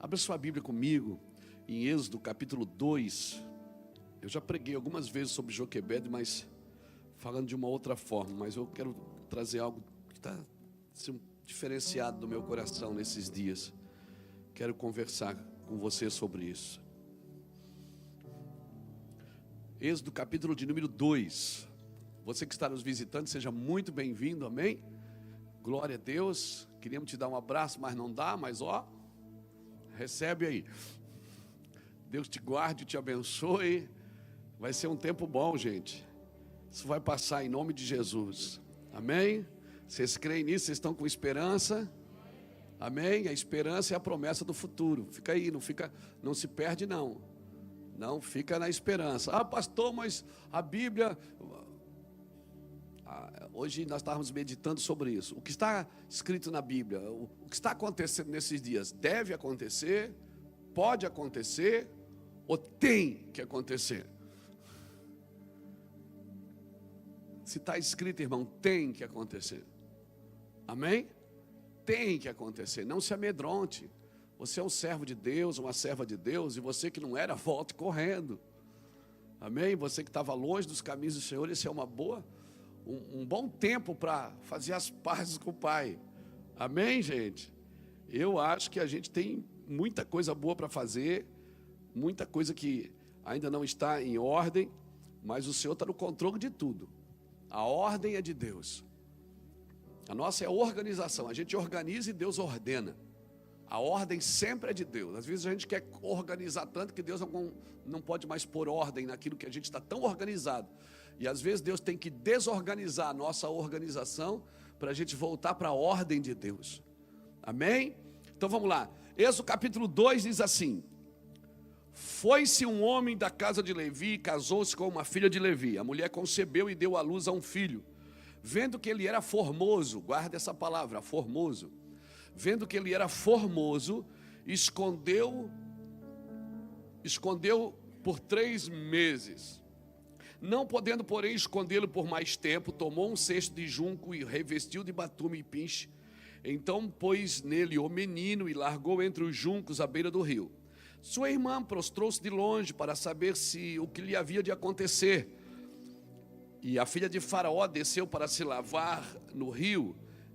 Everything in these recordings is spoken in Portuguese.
Abra sua Bíblia comigo em Êxodo capítulo 2. Eu já preguei algumas vezes sobre Joquebede, mas falando de uma outra forma. Mas eu quero trazer algo que está diferenciado do meu coração nesses dias. Quero conversar com você sobre isso. Êxodo capítulo de número 2. Você que está nos visitando, seja muito bem-vindo, amém? Glória a Deus. Queríamos te dar um abraço, mas não dá, mas recebe aí. Deus te guarde, te abençoe. Vai ser um tempo bom, gente. Isso vai passar em nome de Jesus, amém? Vocês creem nisso? Vocês estão com esperança? Amém? A esperança é a promessa do futuro. Fica aí, não se perde não. Não, fica na esperança. Ah, pastor, mas a Bíblia... Hoje nós estávamos meditando sobre isso. O que está escrito na Bíblia, o que está acontecendo nesses dias, deve acontecer, pode acontecer ou tem que acontecer? Se está escrito, irmão, tem que acontecer. Amém? Tem que acontecer, não se amedronte. Você é um servo de Deus, uma serva de Deus, e você que não era, volte correndo. Amém? Você que estava longe dos caminhos do Senhor, esse é um bom tempo para fazer as pazes com o Pai. Amém, gente? Eu acho que a gente tem muita coisa boa para fazer, muita coisa que ainda não está em ordem, mas o Senhor está no controle de tudo. A ordem é de Deus. A nossa é a organização. A gente organiza e Deus ordena. A ordem sempre é de Deus. Às vezes a gente quer organizar tanto que Deus não pode mais pôr ordem naquilo que a gente está tão organizado. E às vezes Deus tem que desorganizar a nossa organização para a gente voltar para a ordem de Deus. Amém? Então vamos lá. Êxodo capítulo 2 diz assim: Foi-se um homem da casa de Levi e casou-se com uma filha de Levi. A mulher concebeu e deu à luz a um filho. Vendo que ele era formoso, guarda essa palavra, formoso. Vendo que ele era formoso, escondeu por 3 meses. Não podendo, porém, escondê-lo por mais tempo, tomou um cesto de junco e revestiu de batume e pinche. Então pôs nele o menino e largou entre os juncos à beira do rio. Sua irmã prostrou-se de longe para saber o que lhe havia de acontecer. E a filha de Faraó desceu para se lavar no rio,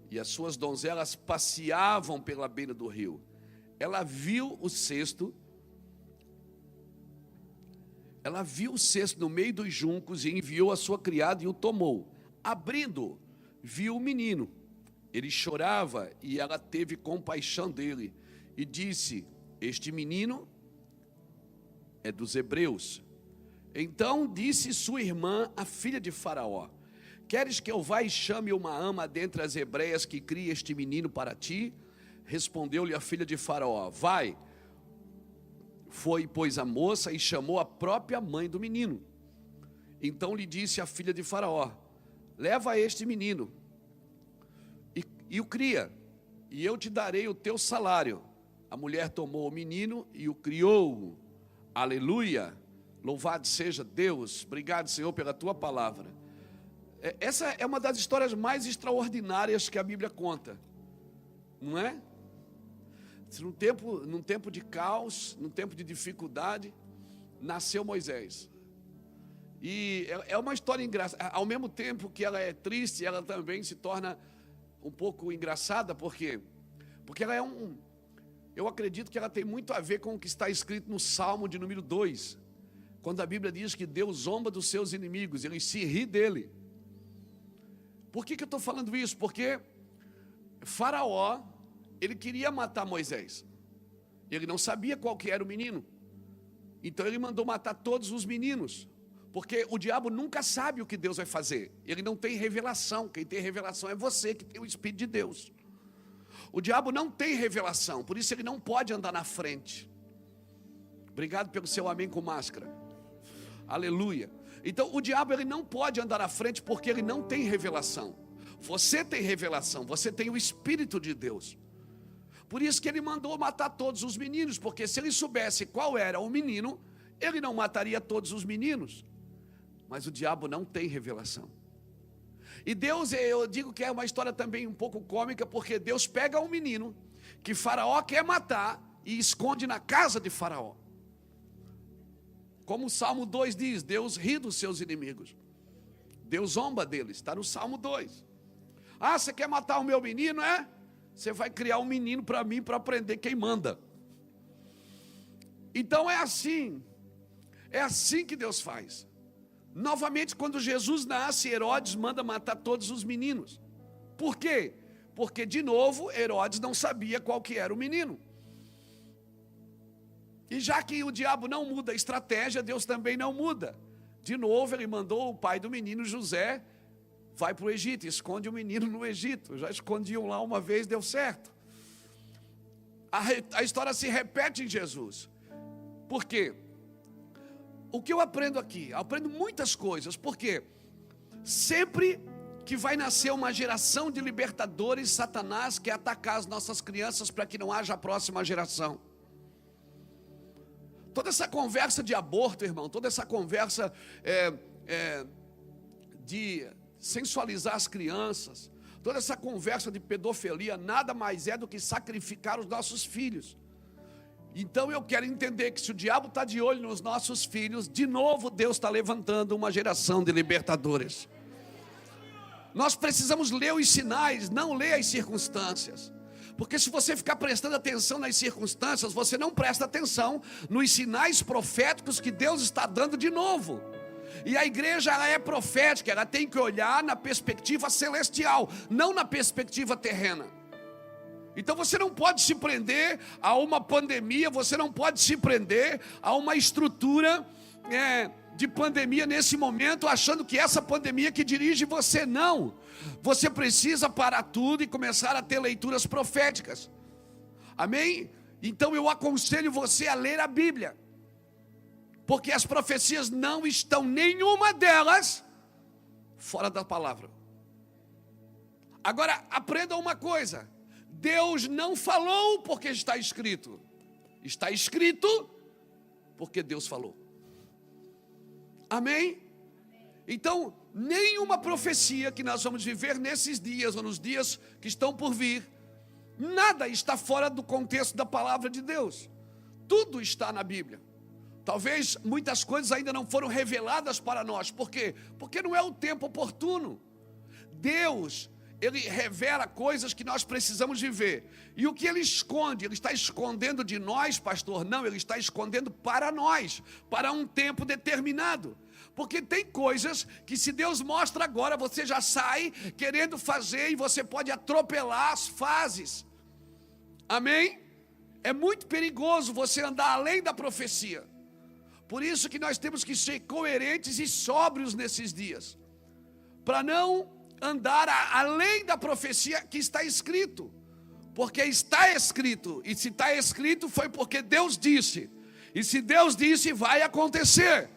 e as suas donzelas passeavam pela beira do rio. Ela viu o cesto no meio dos juncos e enviou a sua criada e o tomou. Abrindo, viu o menino. Ele chorava e ela teve compaixão dele e disse: Este menino é dos hebreus. Então disse sua irmã, a filha de Faraó: Queres que eu vá e chame uma ama dentre as hebreias que crie este menino para ti? Respondeu-lhe a filha de Faraó: Vai. Foi, pois, a moça e chamou a própria mãe do menino. Então lhe disse a filha de Faraó: Leva este menino e o cria, e eu te darei o teu salário. A mulher tomou o menino e o criou. Aleluia! Louvado seja Deus. Obrigado, Senhor, pela tua palavra. Essa é uma das histórias mais extraordinárias que a Bíblia conta, não é? Num tempo de caos, num tempo de dificuldade, nasceu Moisés. E é uma história engraçada. Ao mesmo tempo que ela é triste, ela também se torna um pouco engraçada. Por quê? Porque ela eu acredito que ela tem muito a ver com o que está escrito no Salmo de número 2. Quando a Bíblia diz que Deus zomba dos seus inimigos, ele se ri dele. Por que eu estou falando isso? Porque Faraó, ele queria matar Moisés. Ele não sabia qual que era o menino. Então ele mandou matar todos os meninos. Porque o diabo nunca sabe o que Deus vai fazer. Ele não tem revelação. Quem tem revelação é você que tem o Espírito de Deus. O diabo não tem revelação. Por isso ele não pode andar na frente. Obrigado pelo seu amém com máscara. Aleluia. Então o diabo ele não pode andar na frente porque ele não tem revelação. Você tem revelação. Você tem o Espírito de Deus. Por isso que ele mandou matar todos os meninos, porque se ele soubesse qual era o menino, ele não mataria todos os meninos. Mas o diabo não tem revelação. E Deus, eu digo que é uma história também um pouco cômica, porque Deus pega um menino que Faraó quer matar e esconde na casa de Faraó. Como o Salmo 2 diz, Deus ri dos seus inimigos. Deus zomba deles, está no Salmo 2. Ah, você quer matar o meu menino, é? Você vai criar um menino para mim, para aprender quem manda. Então é assim que Deus faz. Novamente, quando Jesus nasce, Herodes manda matar todos os meninos. Por quê? Porque, de novo, Herodes não sabia qual que era o menino. E já que o diabo não muda a estratégia, Deus também não muda. De novo, ele mandou o pai do menino, José, vai para o Egito, esconde o menino no Egito. Já escondiam lá uma vez, deu certo. A história se repete em Jesus. Por quê? O que eu aprendo aqui? Eu aprendo muitas coisas, porque sempre que vai nascer uma geração de libertadores, Satanás quer atacar as nossas crianças para que não haja a próxima geração. Toda essa conversa de aborto, irmão, toda essa conversa de sensualizar as crianças, toda essa conversa de pedofilia, nada mais é do que sacrificar os nossos filhos. Então eu quero entender que se o diabo está de olho nos nossos filhos, de novo Deus está levantando uma geração de libertadores. Nós precisamos ler os sinais, não ler as circunstâncias. Porque se você ficar prestando atenção nas circunstâncias, você não presta atenção nos sinais proféticos que Deus está dando de novo. E a igreja, ela é profética, ela tem que olhar na perspectiva celestial, não na perspectiva terrena. Então você não pode se prender a uma pandemia, você não pode se prender a uma estrutura de pandemia nesse momento, achando que essa pandemia que dirige você, não. Você precisa parar tudo e começar a ter leituras proféticas. Amém? Então eu aconselho você a ler a Bíblia, porque as profecias não estão, nenhuma delas, fora da palavra. Agora, aprenda uma coisa: Deus não falou porque está escrito. Está escrito porque Deus falou. Amém? Então, nenhuma profecia que nós vamos viver nesses dias ou nos dias que estão por vir, nada está fora do contexto da palavra de Deus. Tudo está na Bíblia. Talvez muitas coisas ainda não foram reveladas para nós. Por quê? Porque não é o tempo oportuno. Deus, Ele revela coisas que nós precisamos viver. E o que Ele esconde? Ele está escondendo de nós, pastor? Não, Ele está escondendo para nós, para um tempo determinado. Porque tem coisas que, se Deus mostra agora, você já sai querendo fazer e você pode atropelar as fases. Amém? É muito perigoso você andar além da profecia. Por isso que nós temos que ser coerentes e sóbrios nesses dias, para não andar além da profecia que está escrito. Porque está escrito, e se está escrito foi porque Deus disse. E se Deus disse, vai acontecer.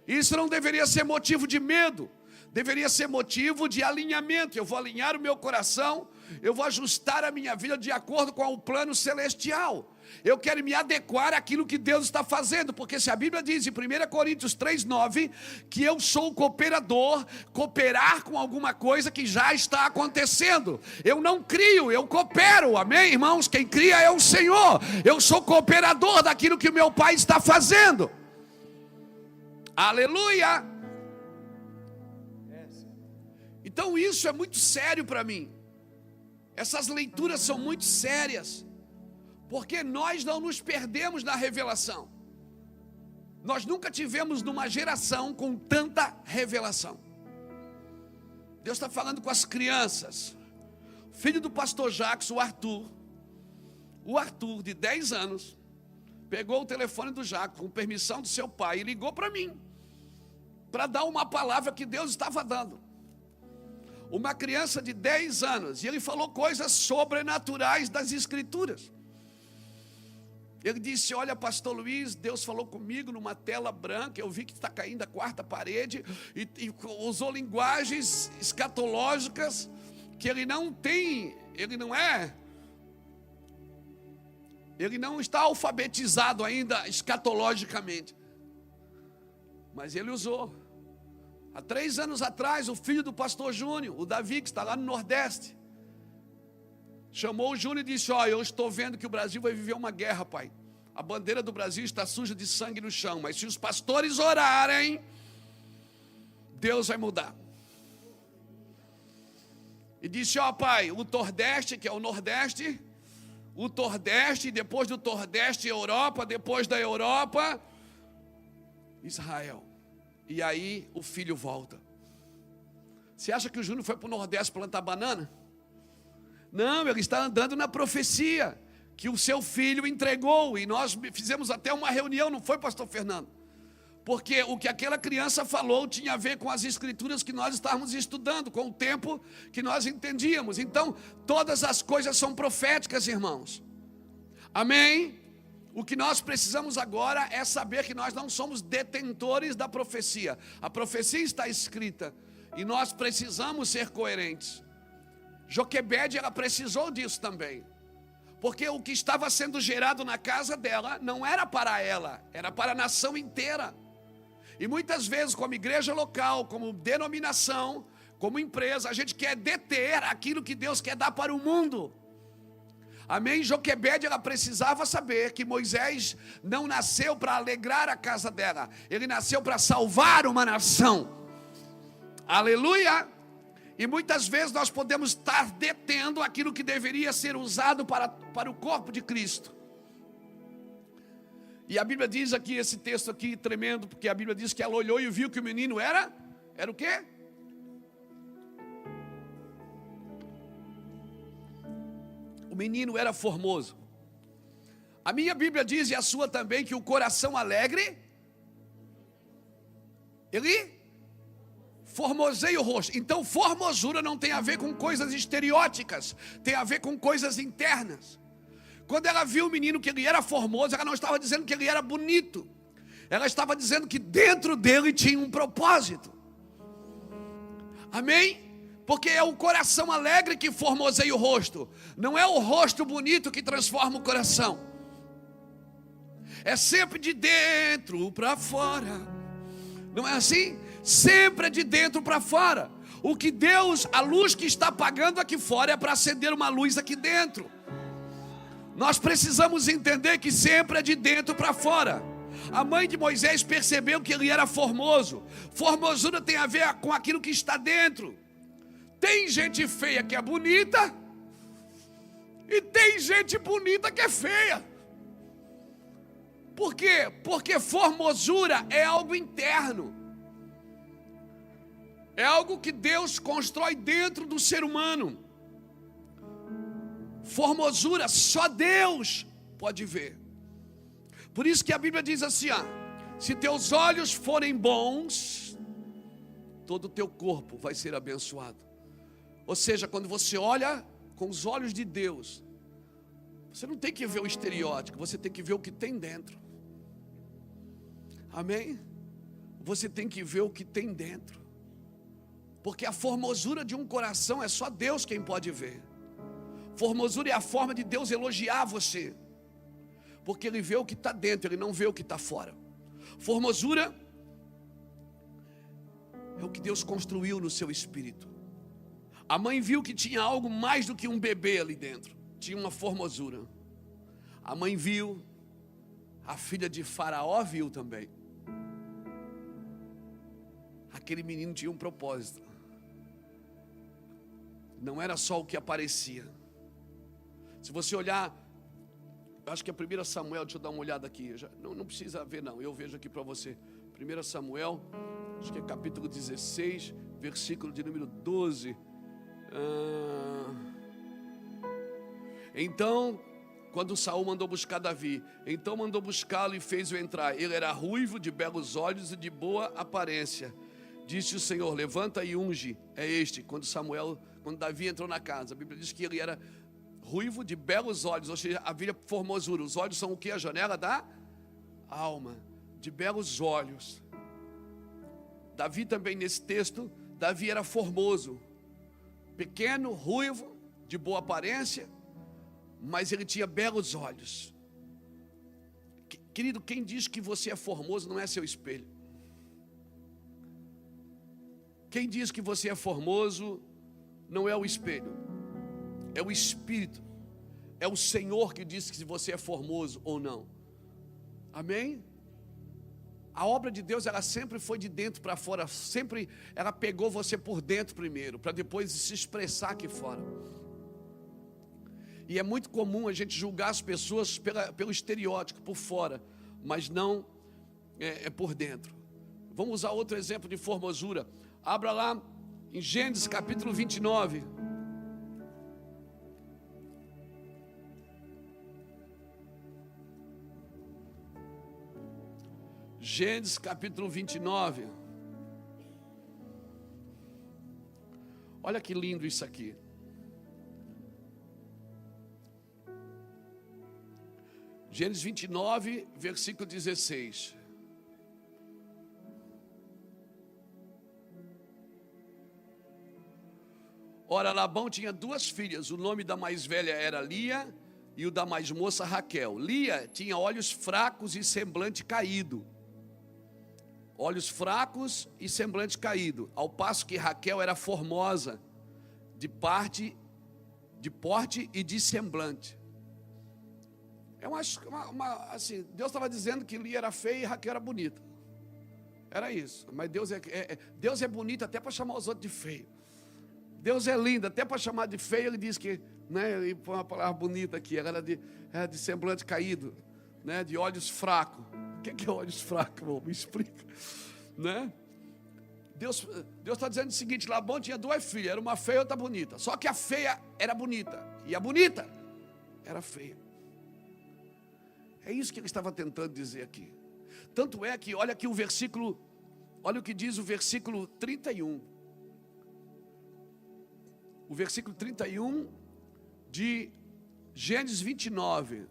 Isso não deveria ser motivo de medo, deveria ser motivo de alinhamento. Eu vou alinhar o meu coração, eu vou ajustar a minha vida de acordo com o plano celestial. Eu quero me adequar àquilo que Deus está fazendo, porque se a Bíblia diz em 1 Coríntios 3:9 que eu sou cooperador, cooperar com alguma coisa que já está acontecendo. Eu não crio, eu coopero, amém, irmãos? Quem cria é o Senhor. Eu sou cooperador daquilo que o meu Pai está fazendo. Aleluia! Então isso é muito sério para mim. Essas leituras são muito sérias, porque nós não nos perdemos na revelação. Nós nunca tivemos numa geração com tanta revelação. Deus está falando com as crianças. Filho do pastor Jackson, o Arthur de 10 anos, pegou o telefone do Jackson, com permissão do seu pai, e ligou para mim, para dar uma palavra que Deus estava dando. Uma criança de 10 anos, e ele falou coisas sobrenaturais das Escrituras. Ele disse: olha, pastor Luiz, Deus falou comigo numa tela branca, eu vi que está caindo a quarta parede, e usou linguagens escatológicas, que ele não está alfabetizado ainda escatologicamente, mas ele usou. Há 3 anos atrás, o filho do pastor Júnior, o Davi, que está lá no Nordeste, chamou o Júnior e disse: eu estou vendo que o Brasil vai viver uma guerra, pai. A bandeira do Brasil está suja de sangue no chão, mas se os pastores orarem, Deus vai mudar. E disse: pai, o Nordeste, que é o Nordeste, o Nordeste, depois do Nordeste, Europa, depois da Europa, Israel. E aí o filho volta. Você acha que o Júnior foi para o Nordeste plantar banana? Não, ele está andando na profecia que o seu filho entregou, e nós fizemos até uma reunião, não foi, pastor Fernando? Porque o que aquela criança falou tinha a ver com as escrituras que nós estávamos estudando, com o tempo que nós entendíamos. Então, todas as coisas são proféticas, irmãos. Amém? O que nós precisamos agora é saber que nós não somos detentores da profecia. A profecia está escrita e nós precisamos ser coerentes. Joquebede, ela precisou disso também. Porque o que estava sendo gerado na casa dela não era para ela, era para a nação inteira. E muitas vezes, como igreja local, como denominação, como empresa, a gente quer deter aquilo que Deus quer dar para o mundo. Amém? Joquebede, ela precisava saber que Moisés não nasceu para alegrar a casa dela, ele nasceu para salvar uma nação. Aleluia! E muitas vezes nós podemos estar detendo aquilo que deveria ser usado para o corpo de Cristo. E a Bíblia diz aqui, esse texto aqui tremendo, porque a Bíblia diz que ela olhou e viu que o menino era o quê? O menino era formoso. A minha Bíblia diz, e a sua também, que o coração alegre, ele formoseia o rosto. Então formosura não tem a ver com coisas estereóticas, tem a ver com coisas internas. Quando ela viu o menino que ele era formoso, ela não estava dizendo que ele era bonito, ela estava dizendo que dentro dele tinha um propósito. Amém? Porque é o coração alegre que formoseia o rosto, não é o rosto bonito que transforma o coração. É sempre de dentro para fora, não é assim? Sempre é de dentro para fora. O que Deus, a luz que está apagando aqui fora é para acender uma luz aqui dentro. Nós precisamos entender que sempre é de dentro para fora. A mãe de Moisés percebeu que ele era formoso. Formosura tem a ver com aquilo que está dentro. Tem gente feia que é bonita e tem gente bonita que é feia. Por quê? Porque formosura é algo interno. É algo que Deus constrói dentro do ser humano. Formosura só Deus pode ver. Por isso que a Bíblia diz assim, se teus olhos forem bons, todo o teu corpo vai ser abençoado. Ou seja, quando você olha com os olhos de Deus, você não tem que ver o estereótipo, você tem que ver o que tem dentro. Amém? Você tem que ver o que tem dentro. Porque a formosura de um coração é só Deus quem pode ver. Formosura é a forma de Deus elogiar você, porque Ele vê o que está dentro, Ele não vê o que está fora. Formosura é o que Deus construiu no seu espírito. A mãe viu que tinha algo mais do que um bebê ali dentro, tinha uma formosura. A mãe viu, a filha de Faraó viu também. Aquele menino tinha um propósito. Não era só o que aparecia. Se você olhar, acho que é 1 Samuel, deixa eu dar uma olhada aqui. Não precisa ver não, eu vejo aqui para você. 1 Samuel, acho que é capítulo 16, versículo de número 12. Então, quando Saul mandou buscar Davi, então mandou buscá-lo e fez-o entrar. Ele era ruivo, de belos olhos e de boa aparência. Disse o Senhor, levanta e unge. É este, quando Davi entrou na casa, a Bíblia diz que ele era ruivo, de belos olhos, ou seja, havia formosura. Os olhos são o que? A janela da alma, de belos olhos. Davi também nesse texto, Davi era formoso, pequeno, ruivo, de boa aparência, mas ele tinha belos olhos. Querido, quem diz que você é formoso não é seu espelho. Quem diz que você é formoso não é o espelho. é o Espírito, é o Senhor que diz que se você é formoso ou não. Amém? A obra de Deus, ela sempre foi de dentro para fora, sempre ela pegou você por dentro primeiro, para depois se expressar aqui fora. E é muito comum a gente julgar as pessoas pelo estereótipo, por fora, mas não é por dentro. Vamos usar outro exemplo de formosura. Abra lá em Gênesis capítulo 29. Gênesis capítulo 29. Olha que lindo isso aqui. Gênesis 29, versículo 16. Ora, Labão tinha 2 filhas, o nome da mais velha era Lia e o da mais moça Raquel. Lia tinha olhos fracos e semblante caído. Olhos fracos e semblante caído, ao passo que Raquel era formosa, de porte e de semblante. Assim, Deus estava dizendo que Lia era feia e Raquel era bonita. Era isso. Mas Deus é bonito até para chamar os outros de feio. Deus é lindo até para chamar de feio. Ele diz que, né, ele põe uma palavra bonita aqui. Ela era de semblante caído, né, de olhos fracos. O que é olhos fracos, irmão? Me explica, né? Deus está dizendo o seguinte: Labão tinha 2 filhas, era uma feia e outra bonita. Só que a feia era bonita e a bonita era feia. É isso que ele estava tentando dizer aqui. Tanto é que, olha aqui o versículo, olha o que diz o versículo 31. O versículo 31 de Gênesis 29.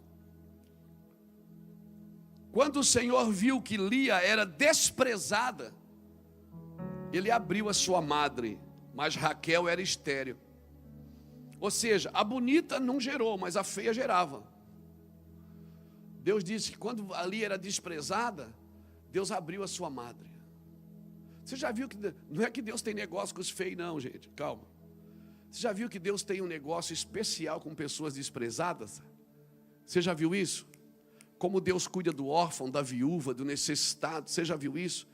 Quando o Senhor viu que Lia era desprezada, ele abriu a sua madre, mas Raquel era estéril. Ou seja, a bonita não gerou, mas a feia gerava. Deus disse que quando a Lia era desprezada, Deus abriu a sua madre. Você já viu que não é que Deus tem negócio com os feios, não, gente, calma. Você já viu que Deus tem um negócio especial com pessoas desprezadas? Você já viu isso? Como Deus cuida do órfão, da viúva, do necessitado, você já viu isso?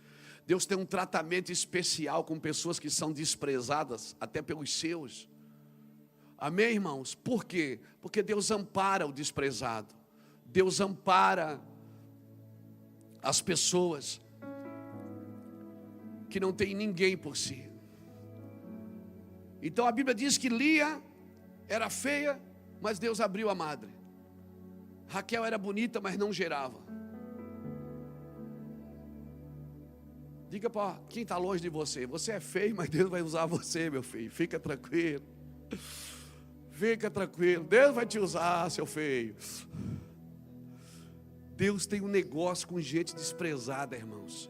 Deus tem um tratamento especial com pessoas que são desprezadas, até pelos seus. Amém, irmãos? Por quê? Porque Deus ampara o desprezado. Deus ampara as pessoas que não tem ninguém por si. Então a Bíblia diz que Lia era feia, mas Deus abriu a madre. Raquel era bonita, mas não gerava. Diga para quem está longe de você: você é feio, mas Deus vai usar você, meu filho. Fica tranquilo. Fica tranquilo. Deus vai te usar, seu feio. Deus tem um negócio com gente desprezada, irmãos.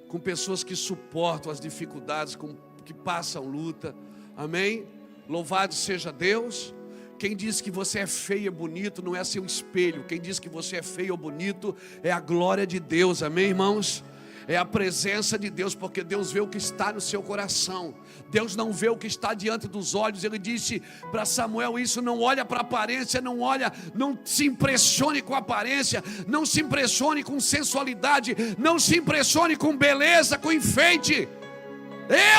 Com pessoas que suportam as dificuldades, que passam luta. Amém? Louvado seja Deus. Quem diz que você é feio e bonito não é seu espelho. Quem diz que você é feio ou bonito é a glória de Deus. Amém, irmãos? É a presença de Deus, porque Deus vê o que está no seu coração. Deus não vê o que está diante dos olhos. Ele disse para Samuel isso: não olha para a aparência, não se impressione com a aparência, não se impressione com sensualidade, não se impressione com beleza, com enfeite.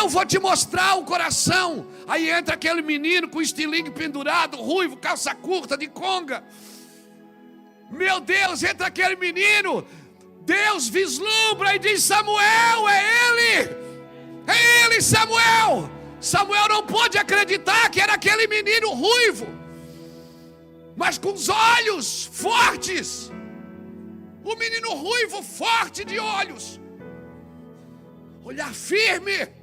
Eu vou te mostrar o coração. Aí entra aquele menino com estilingue pendurado, ruivo, calça curta, de conga. Meu Deus, entra aquele menino. Deus vislumbra e diz: Samuel, é ele, Samuel. Samuel não pôde acreditar que era aquele menino ruivo, mas com os olhos fortes. O menino ruivo, forte de olhos, olhar firme.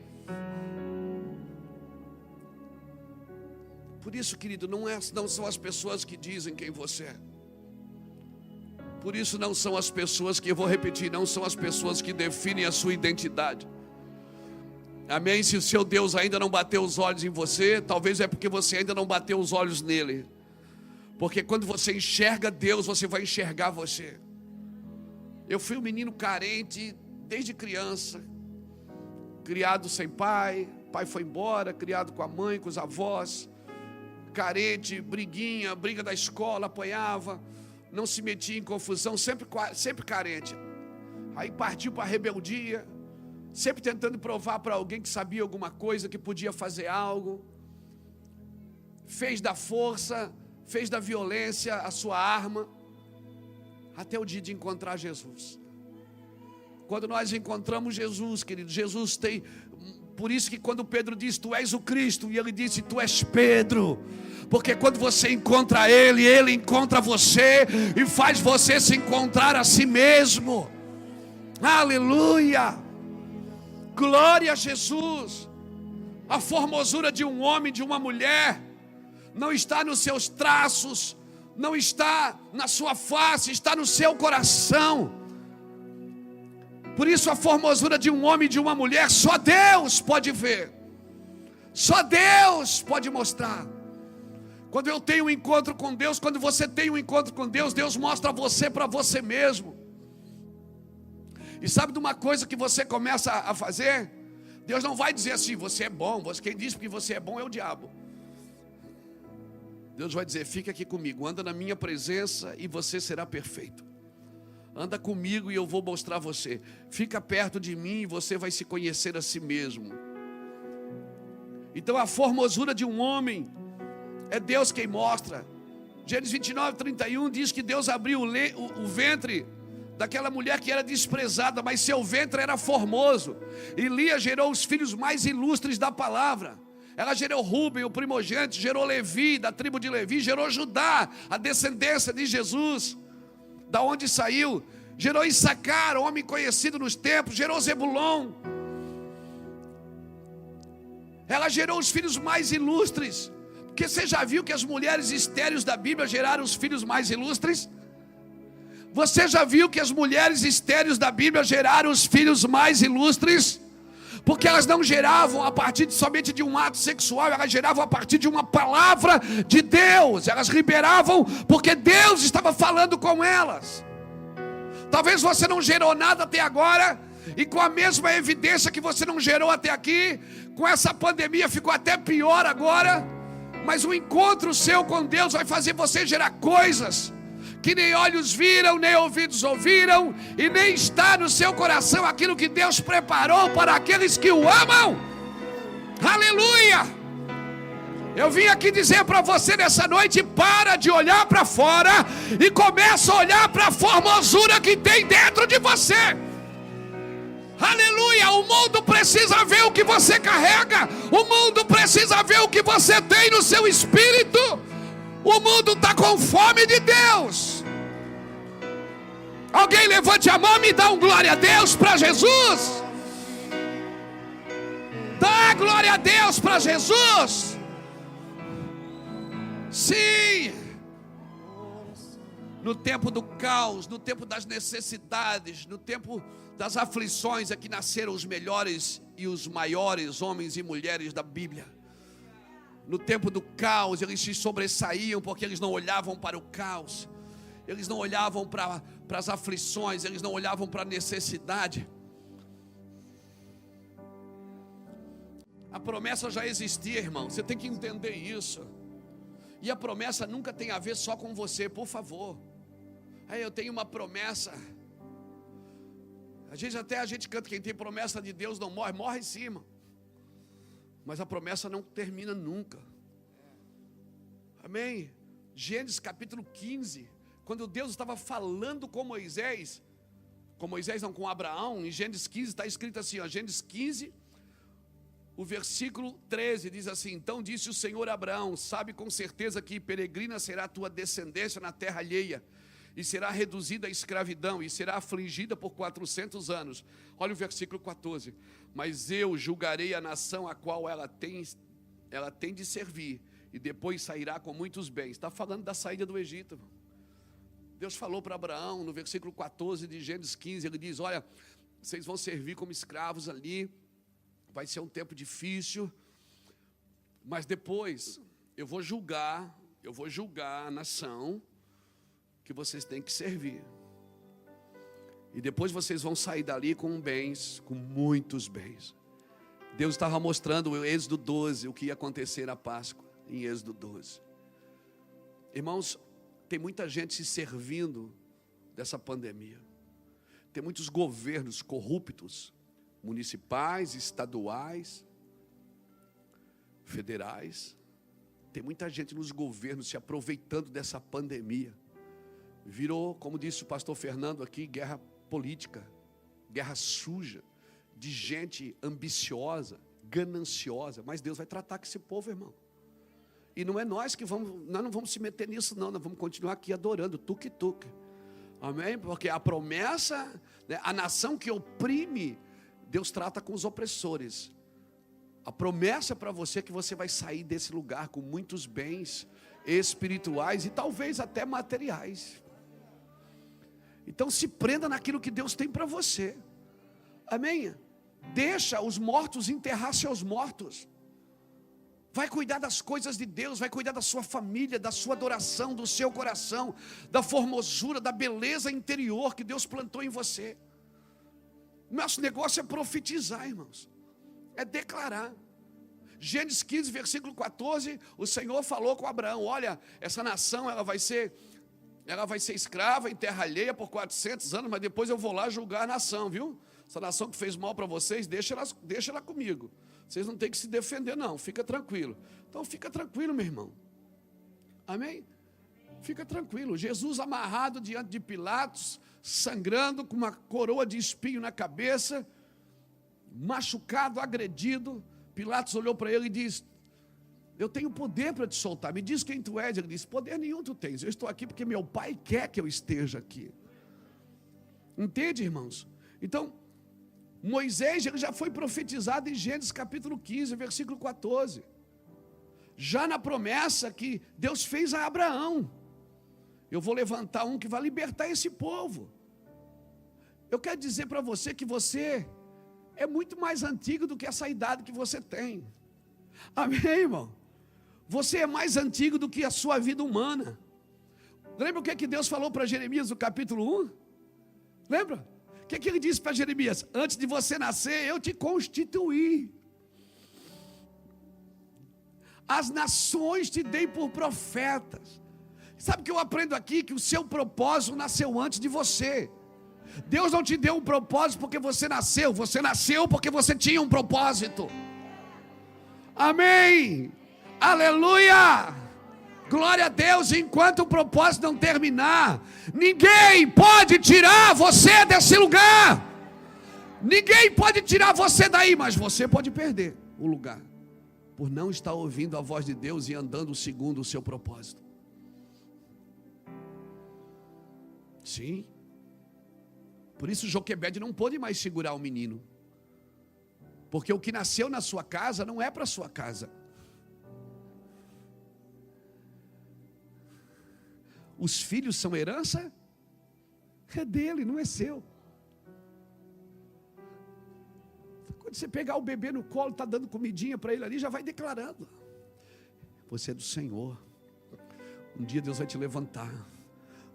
Por isso, querido, não são as pessoas que dizem quem você é. Por isso não são as pessoas que, eu vou repetir, não são as pessoas que definem a sua identidade. Amém? Se o seu Deus ainda não bateu os olhos em você, talvez é porque você ainda não bateu os olhos nele. Porque quando você enxerga Deus, você vai enxergar você. Eu fui um menino carente desde criança, criado sem pai, pai foi embora, criado com a mãe, com os avós, carente, briguinha, briga da escola, apanhava, não se metia em confusão, sempre carente. Aí partiu para a rebeldia, sempre tentando provar para alguém que sabia alguma coisa, que podia fazer algo. Fez da força, fez da violência a sua arma, até o dia de encontrar Jesus. Quando nós encontramos Jesus, querido, Jesus tem... Por isso que quando Pedro disse, tu és o Cristo, e ele disse, tu és Pedro. Porque quando você encontra Ele, Ele encontra você e faz você se encontrar a si mesmo. Aleluia! Glória a Jesus! A formosura de um homem, de uma mulher, não está nos seus traços, não está na sua face, está no seu coração. Por isso a formosura de um homem e de uma mulher, só Deus pode ver. Só Deus pode mostrar. Quando eu tenho um encontro com Deus, quando você tem um encontro com Deus, Deus mostra você para você mesmo. E sabe de uma coisa que você começa a fazer? Deus não vai dizer assim, você é bom. Quem diz que você é bom é o diabo. Deus vai dizer, fica aqui comigo, anda na minha presença e você será perfeito. Anda comigo e eu vou mostrar você. Fica perto de mim e você vai se conhecer a si mesmo. Então a formosura de um homem é Deus quem mostra. Gênesis 29:31 diz que Deus abriu o ventre daquela mulher que era desprezada, mas seu ventre era formoso. E Lia gerou os filhos mais ilustres da palavra. Ela gerou Rúben, o primogênito, gerou Levi, da tribo de Levi, gerou Judá, a descendência de Jesus. Da onde saiu, gerou Issacar, homem conhecido nos tempos, gerou Zebulon. Ela gerou os filhos mais ilustres. Porque você já viu que as mulheres estéreis da Bíblia geraram os filhos mais ilustres? Você já viu que as mulheres estéreis da Bíblia geraram os filhos mais ilustres? Porque elas não geravam a partir somente de um ato sexual, elas geravam a partir de uma palavra de Deus. Elas liberavam porque Deus estava falando com elas. Talvez você não gerou nada até agora, e com a mesma evidência que você não gerou até aqui, com essa pandemia ficou até pior agora. Mas o encontro seu com Deus vai fazer você gerar coisas que nem olhos viram, nem ouvidos ouviram, e nem está no seu coração aquilo que Deus preparou para aqueles que o amam. Aleluia! Eu vim aqui dizer para você nessa noite, para de olhar para fora e começa a olhar para a formosura que tem dentro de você. Aleluia! O mundo precisa ver o que você carrega, o mundo precisa ver o que você tem no seu espírito. O mundo está com fome de Deus. Alguém levante a mão e me dá um glória a Deus para Jesus. Dá glória a Deus para Jesus. Sim. No tempo do caos, no tempo das necessidades, no tempo das aflições, é que nasceram os melhores e os maiores homens e mulheres da Bíblia. No tempo do caos, eles se sobressaíam porque eles não olhavam para o caos. Eles não olhavam para as aflições, eles não olhavam para a necessidade. A promessa já existia, irmão, você tem que entender isso. E a promessa nunca tem a ver só com você, por favor. Aí eu tenho uma promessa. Às vezes até a gente canta, quem tem promessa de Deus não morre, morre sim, irmão. Mas a promessa não termina nunca. Amém? Gênesis capítulo 15, quando Deus estava falando com Moisés não, com Abraão, em Gênesis 15 está escrito assim, ó, Gênesis 15, o versículo 13 diz assim: então disse o Senhor a Abraão, sabe com certeza que peregrina será a tua descendência na terra alheia, e será reduzida à escravidão, e será afligida por 400 anos. Olha o versículo 14. Mas eu julgarei a nação a qual ela tem de servir, e depois sairá com muitos bens. Está falando da saída do Egito, irmão. Deus falou para Abraão, no versículo 14 de Gênesis 15, ele diz, olha, vocês vão servir como escravos ali, vai ser um tempo difícil, mas depois eu vou julgar a nação que vocês têm que servir. E depois vocês vão sair dali com bens, com muitos bens. Deus estava mostrando em Êxodo 12 o que ia acontecer na Páscoa, em Êxodo 12. Irmãos, tem muita gente se servindo dessa pandemia. Tem muitos governos corruptos, municipais, estaduais, federais. Tem muita gente nos governos se aproveitando dessa pandemia. Virou, como disse o pastor Fernando aqui, guerra política, guerra suja, de gente ambiciosa, gananciosa. Mas Deus vai tratar com esse povo, irmão. E não é nós que nós não vamos se meter nisso não, nós vamos continuar aqui adorando, tuque-tuque. Amém? Porque a promessa, né, a nação que oprime, Deus trata com os opressores. A promessa para você é que você vai sair desse lugar com muitos bens espirituais e talvez até materiais. Então se prenda naquilo que Deus tem para você. Amém? Deixa os mortos enterrar seus mortos. Vai cuidar das coisas de Deus, vai cuidar da sua família, da sua adoração, do seu coração, da formosura, da beleza interior que Deus plantou em você. Nosso negócio é profetizar, irmãos. É declarar. Gênesis 15, versículo 14, o Senhor falou com Abraão: olha, essa nação ela vai ser escrava em terra alheia por 400 anos, mas depois eu vou lá julgar a nação, viu? Essa nação que fez mal para vocês, deixa ela comigo. Vocês não têm que se defender não, fica tranquilo. Então fica tranquilo, meu irmão. Amém? Fica tranquilo. Jesus amarrado diante de Pilatos, sangrando, com uma coroa de espinho na cabeça, machucado, agredido. Pilatos olhou para ele e disse: eu tenho poder para te soltar, me diz quem tu és. Ele disse: poder nenhum tu tens, eu estou aqui porque meu pai quer que eu esteja aqui. Entende, irmãos? Então, Moisés ele já foi profetizado em Gênesis capítulo 15, versículo 14. Já na promessa que Deus fez a Abraão: eu vou levantar um que vai libertar esse povo. Eu quero dizer para você que você é muito mais antigo do que essa idade que você tem. Amém, irmão? Você é mais antigo do que a sua vida humana. Lembra o que Deus falou para Jeremias no capítulo 1? Lembra? O que ele disse para Jeremias? Antes de você nascer, eu te constituí. As nações te dei por profetas. Sabe o que eu aprendo aqui? Que o seu propósito nasceu antes de você. Deus não te deu um propósito porque você nasceu porque você tinha um propósito. Amém, aleluia, glória a Deus. Enquanto o propósito não terminar, ninguém pode tirar você desse lugar. Ninguém pode tirar você daí, mas você pode perder o lugar por não estar ouvindo a voz de Deus e andando segundo o seu propósito. Sim. Por isso Joquebede não pôde mais segurar o menino, porque o que nasceu na sua casa não é para a sua casa. Os filhos são herança, é dele, não é seu. Quando você pegar o bebê no colo, está dando comidinha para ele ali, já vai declarando: você é do Senhor. Um dia Deus vai te levantar.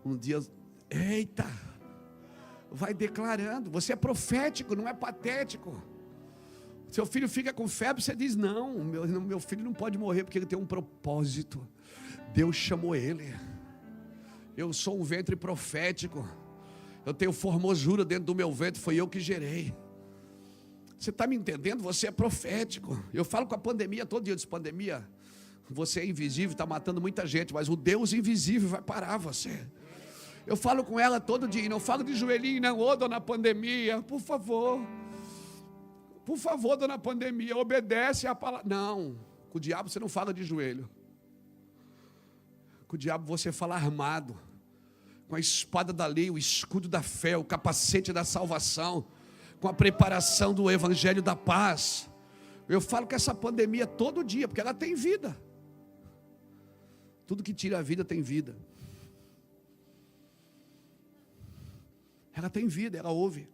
Um dia, eita, vai declarando. Você é profético, não é patético. Seu filho fica com febre, você diz: não, meu filho não pode morrer porque ele tem um propósito. Deus chamou ele. Eu sou um ventre profético. Eu tenho formosura dentro do meu ventre, foi eu que gerei. Você está me entendendo? Você é profético. Eu falo com a pandemia todo dia, eu disse: pandemia, você é invisível, está matando muita gente, mas o Deus invisível vai parar você. Eu falo com ela todo dia, não falo de joelhinho, não. Ô, dona pandemia, por favor, dona pandemia, obedece a palavra. Não, com o diabo você não fala de joelho. Com o diabo você fala armado, com a espada da lei, o escudo da fé, o capacete da salvação, com a preparação do evangelho da paz. Eu falo com essa pandemia todo dia, porque ela tem vida. Tudo que tira a vida tem vida. Ela tem vida, ela ouve.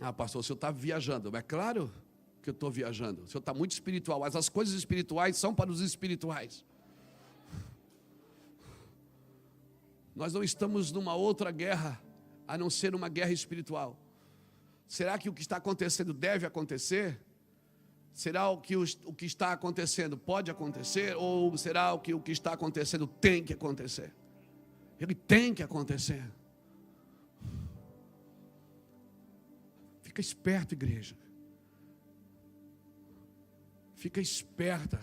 Ah, pastor, o senhor está viajando. É claro que eu estou viajando. O senhor está muito espiritual, mas as coisas espirituais são para os espirituais. Nós não estamos numa outra guerra, a não ser uma guerra espiritual. Será que o que está acontecendo deve acontecer? Será o que está acontecendo pode acontecer? Ou será o que está acontecendo tem que acontecer? Ele tem que acontecer. Fica esperto, igreja. Fica esperta.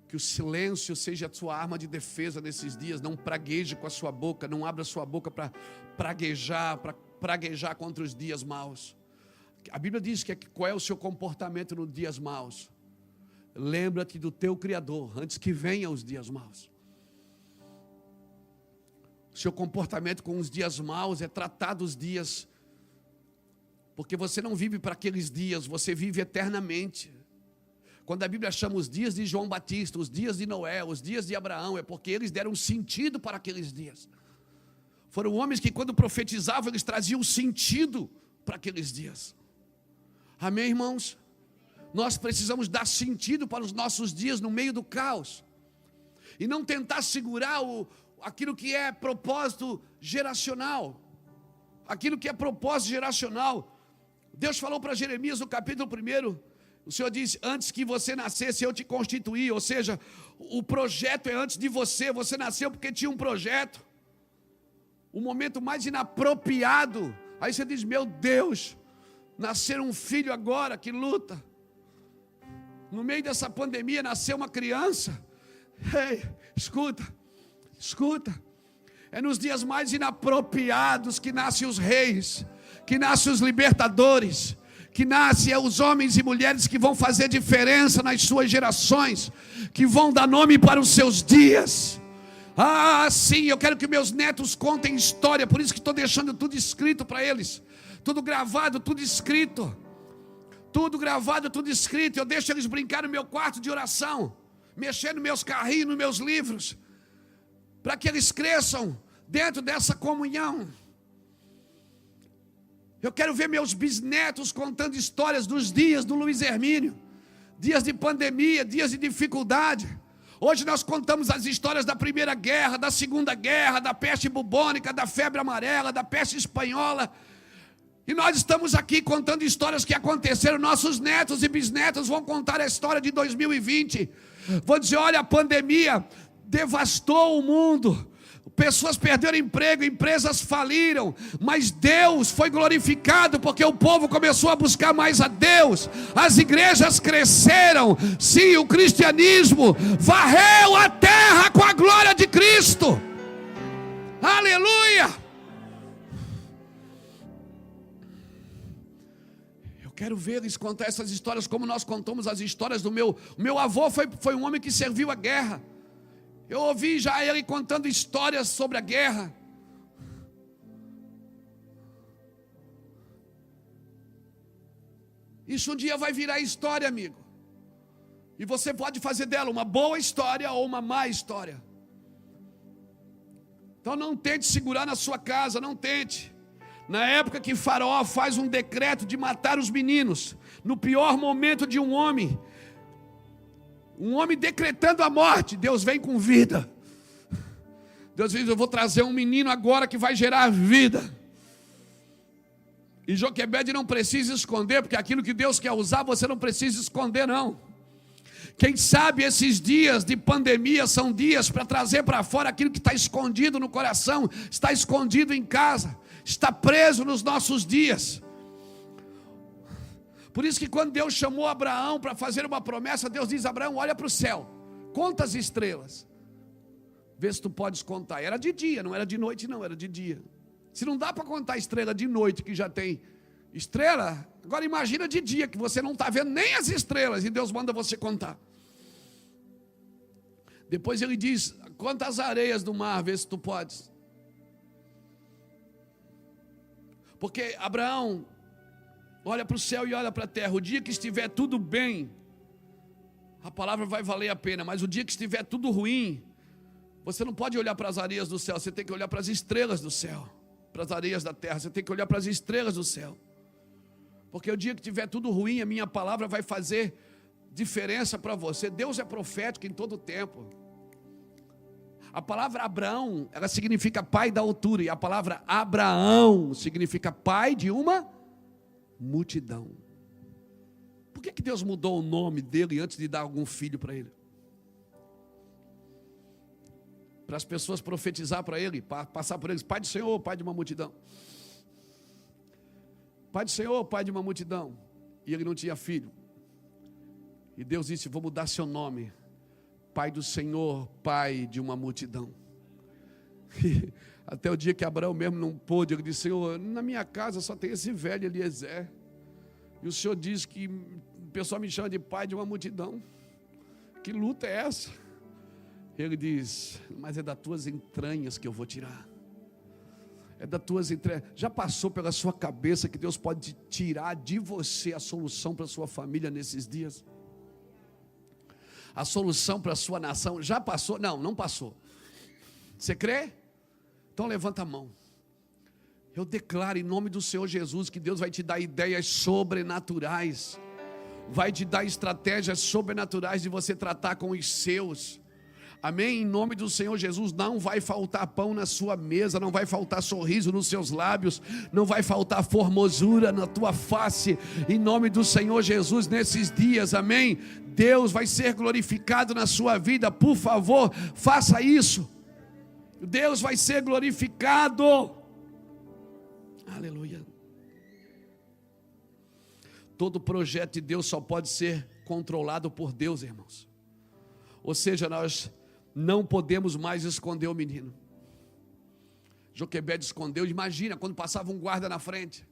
Que o silêncio seja a sua arma de defesa nesses dias. Não pragueje com a sua boca. Não abra sua boca para praguejar contra os dias maus. A Bíblia diz que qual é o seu comportamento nos dias maus. Lembra-te do teu Criador antes que venham os dias maus. O seu comportamento com os dias maus é tratar dos dias, porque você não vive para aqueles dias, você vive eternamente. Quando a Bíblia chama os dias de João Batista, os dias de Noé, os dias de Abraão, é porque eles deram sentido para aqueles dias. Foram homens que quando profetizavam, eles traziam sentido para aqueles dias. Amém, irmãos? Nós precisamos dar sentido para os nossos dias no meio do caos. E não tentar segurar aquilo que é propósito geracional. Aquilo que é propósito geracional. Deus falou para Jeremias no capítulo 1, o Senhor disse, antes que você nascesse eu te constituí. Ou seja, o projeto é antes de você. Você nasceu porque tinha um projeto. O momento mais inapropriado. Aí você diz, meu Deus, nascer um filho agora que luta. No meio dessa pandemia nasceu uma criança. Ei, escuta. É nos dias mais inapropriados que nascem os reis, que nascem os libertadores, que nascem os homens e mulheres que vão fazer diferença nas suas gerações, que vão dar nome para os seus dias. Ah, sim, eu quero que meus netos contem história, por isso que estou deixando tudo escrito para eles. Tudo gravado, tudo escrito. Tudo gravado, tudo escrito. Eu deixo eles brincar no meu quarto de oração, mexer nos meus carrinhos, nos meus livros, para que eles cresçam dentro dessa comunhão. Eu quero ver meus bisnetos contando histórias dos dias do Luiz Hermínio, dias de pandemia, dias de dificuldade. Hoje nós contamos as histórias da Primeira Guerra, da Segunda Guerra, da peste bubônica, da febre amarela, da peste espanhola. E nós estamos aqui contando histórias que aconteceram. Nossos netos e bisnetos vão contar a história de 2020. Vão dizer, olha, a pandemia devastou o mundo. Pessoas perderam emprego, empresas faliram, mas Deus foi glorificado porque o povo começou a buscar mais a Deus. As igrejas cresceram. Sim, o cristianismo varreu a terra com a glória de Cristo. Aleluia! Eu quero ver eles contar essas histórias como nós contamos as histórias do meu avô foi um homem que serviu a guerra. Eu ouvi já ele contando histórias sobre a guerra. Isso um dia vai virar história, amigo. E você pode fazer dela uma boa história ou uma má história. Então não tente segurar na sua casa, não tente. Na época que Faraó faz um decreto de matar os meninos, no pior momento de um homem decretando a morte, Deus vem com vida. Deus diz, eu vou trazer um menino agora que vai gerar vida. E Joquebede não precisa esconder, porque aquilo que Deus quer usar, você não precisa esconder não. Quem sabe esses dias de pandemia são dias para trazer para fora aquilo que está escondido no coração, está escondido em casa, está preso nos nossos dias. Por isso que quando Deus chamou Abraão para fazer uma promessa, Deus diz, Abraão, olha para o céu, conta as estrelas, vê se tu podes contar. Era de dia, não era de noite não, era de dia. Se não dá para contar estrela de noite, que já tem estrela, agora imagina de dia, que você não está vendo nem as estrelas, e Deus manda você contar. Depois ele diz, conta as areias do mar, vê se tu podes. Porque Abraão olha para o céu e olha para a terra. O dia que estiver tudo bem, a palavra vai valer a pena. Mas o dia que estiver tudo ruim, você não pode olhar para as areias do céu. Você tem que olhar para as estrelas do céu, para as areias da terra. Você tem que olhar para as estrelas do céu. Porque o dia que estiver tudo ruim, a minha palavra vai fazer diferença para você. Deus é profético em todo tempo. A palavra Abraão, ela significa pai da altura. E a palavra Abraão significa pai de uma multidão. Por que Deus mudou o nome dele antes de dar algum filho para ele? Para as pessoas profetizar para ele, passar por eles: Pai do Senhor, Pai de uma multidão. Pai do Senhor, Pai de uma multidão. E ele não tinha filho. E Deus disse: vou mudar seu nome, Pai do Senhor, Pai de uma multidão. E até o dia que Abraão mesmo não pôde, ele disse: Senhor, na minha casa só tem esse velho Eliezer. E o Senhor diz que o pessoal me chama de pai de uma multidão. Que luta é essa? Ele diz: mas é das tuas entranhas que eu vou tirar. É das tuas entranhas. Já passou pela sua cabeça que Deus pode tirar de você a solução para a sua família nesses dias? A solução para a sua nação já passou? Não, não passou. Você crê? Então levanta a mão. Eu declaro em nome do Senhor Jesus que Deus vai te dar ideias sobrenaturais, vai te dar estratégias sobrenaturais de você tratar com os seus. Amém? Em nome do Senhor Jesus, não vai faltar pão na sua mesa, não vai faltar sorriso nos seus lábios, não vai faltar formosura na tua face, em nome do Senhor Jesus, nesses dias, amém? Deus vai ser glorificado na sua vida, por favor, faça isso. Deus vai ser glorificado. Aleluia. Todo projeto de Deus só pode ser controlado por Deus, irmãos. Ou seja, nós não podemos mais esconder o menino. Joquebede escondeu. Imagina quando passava um guarda na frente,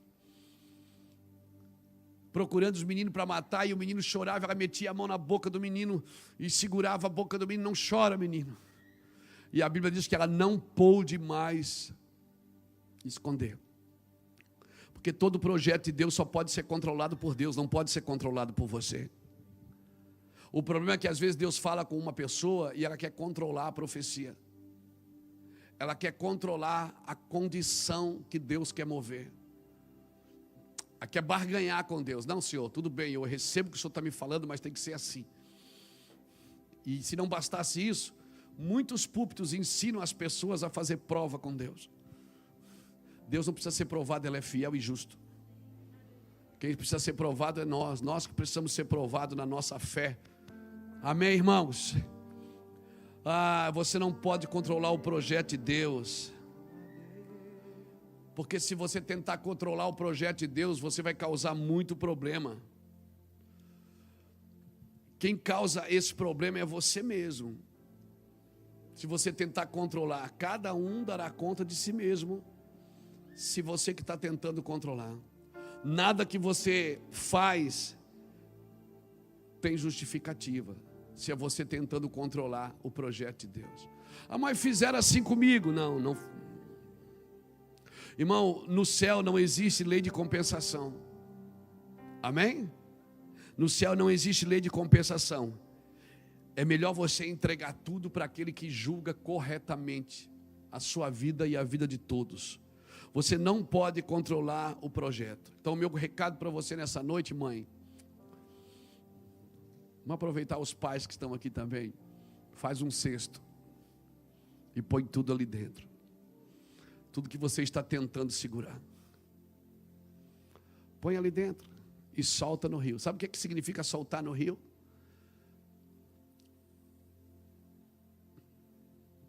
procurando os meninos para matar, e o menino chorava, ela metia a mão na boca do menino e segurava a boca do menino: não chora, menino. E a Bíblia diz que ela não pôde mais esconder. Porque todo projeto de Deus só pode ser controlado por Deus, não pode ser controlado por você. O problema é que às vezes Deus fala com uma pessoa e ela quer controlar a profecia. Ela quer controlar a condição que Deus quer mover. Ela quer barganhar com Deus. Não, Senhor, tudo bem, eu recebo o que o Senhor está me falando, mas tem que ser assim. E se não bastasse isso, muitos púlpitos ensinam as pessoas a fazer prova com Deus. Deus não precisa ser provado, Ele é fiel e justo. Quem precisa ser provado é nós que precisamos ser provados na nossa fé. Amém, irmãos? Você não pode controlar o projeto de Deus, porque se você tentar controlar o projeto de Deus, você vai causar muito problema. Quem causa esse problema é você mesmo. Se você tentar controlar, cada um dará conta de si mesmo. Se você que está tentando controlar, nada que você faz tem justificativa, se é você tentando controlar o projeto de Deus. Mas fizeram assim comigo. Não. Irmão, no céu não existe lei de compensação. Amém? No céu não existe lei de compensação. É melhor você entregar tudo para aquele que julga corretamente a sua vida e a vida de todos. Você não pode controlar o projeto. Então, o meu recado para você nessa noite, mãe, vamos aproveitar os pais que estão aqui também. Faz um cesto e põe tudo ali dentro. Tudo que você está tentando segurar, põe ali dentro e solta no rio. Sabe o que significa soltar no rio?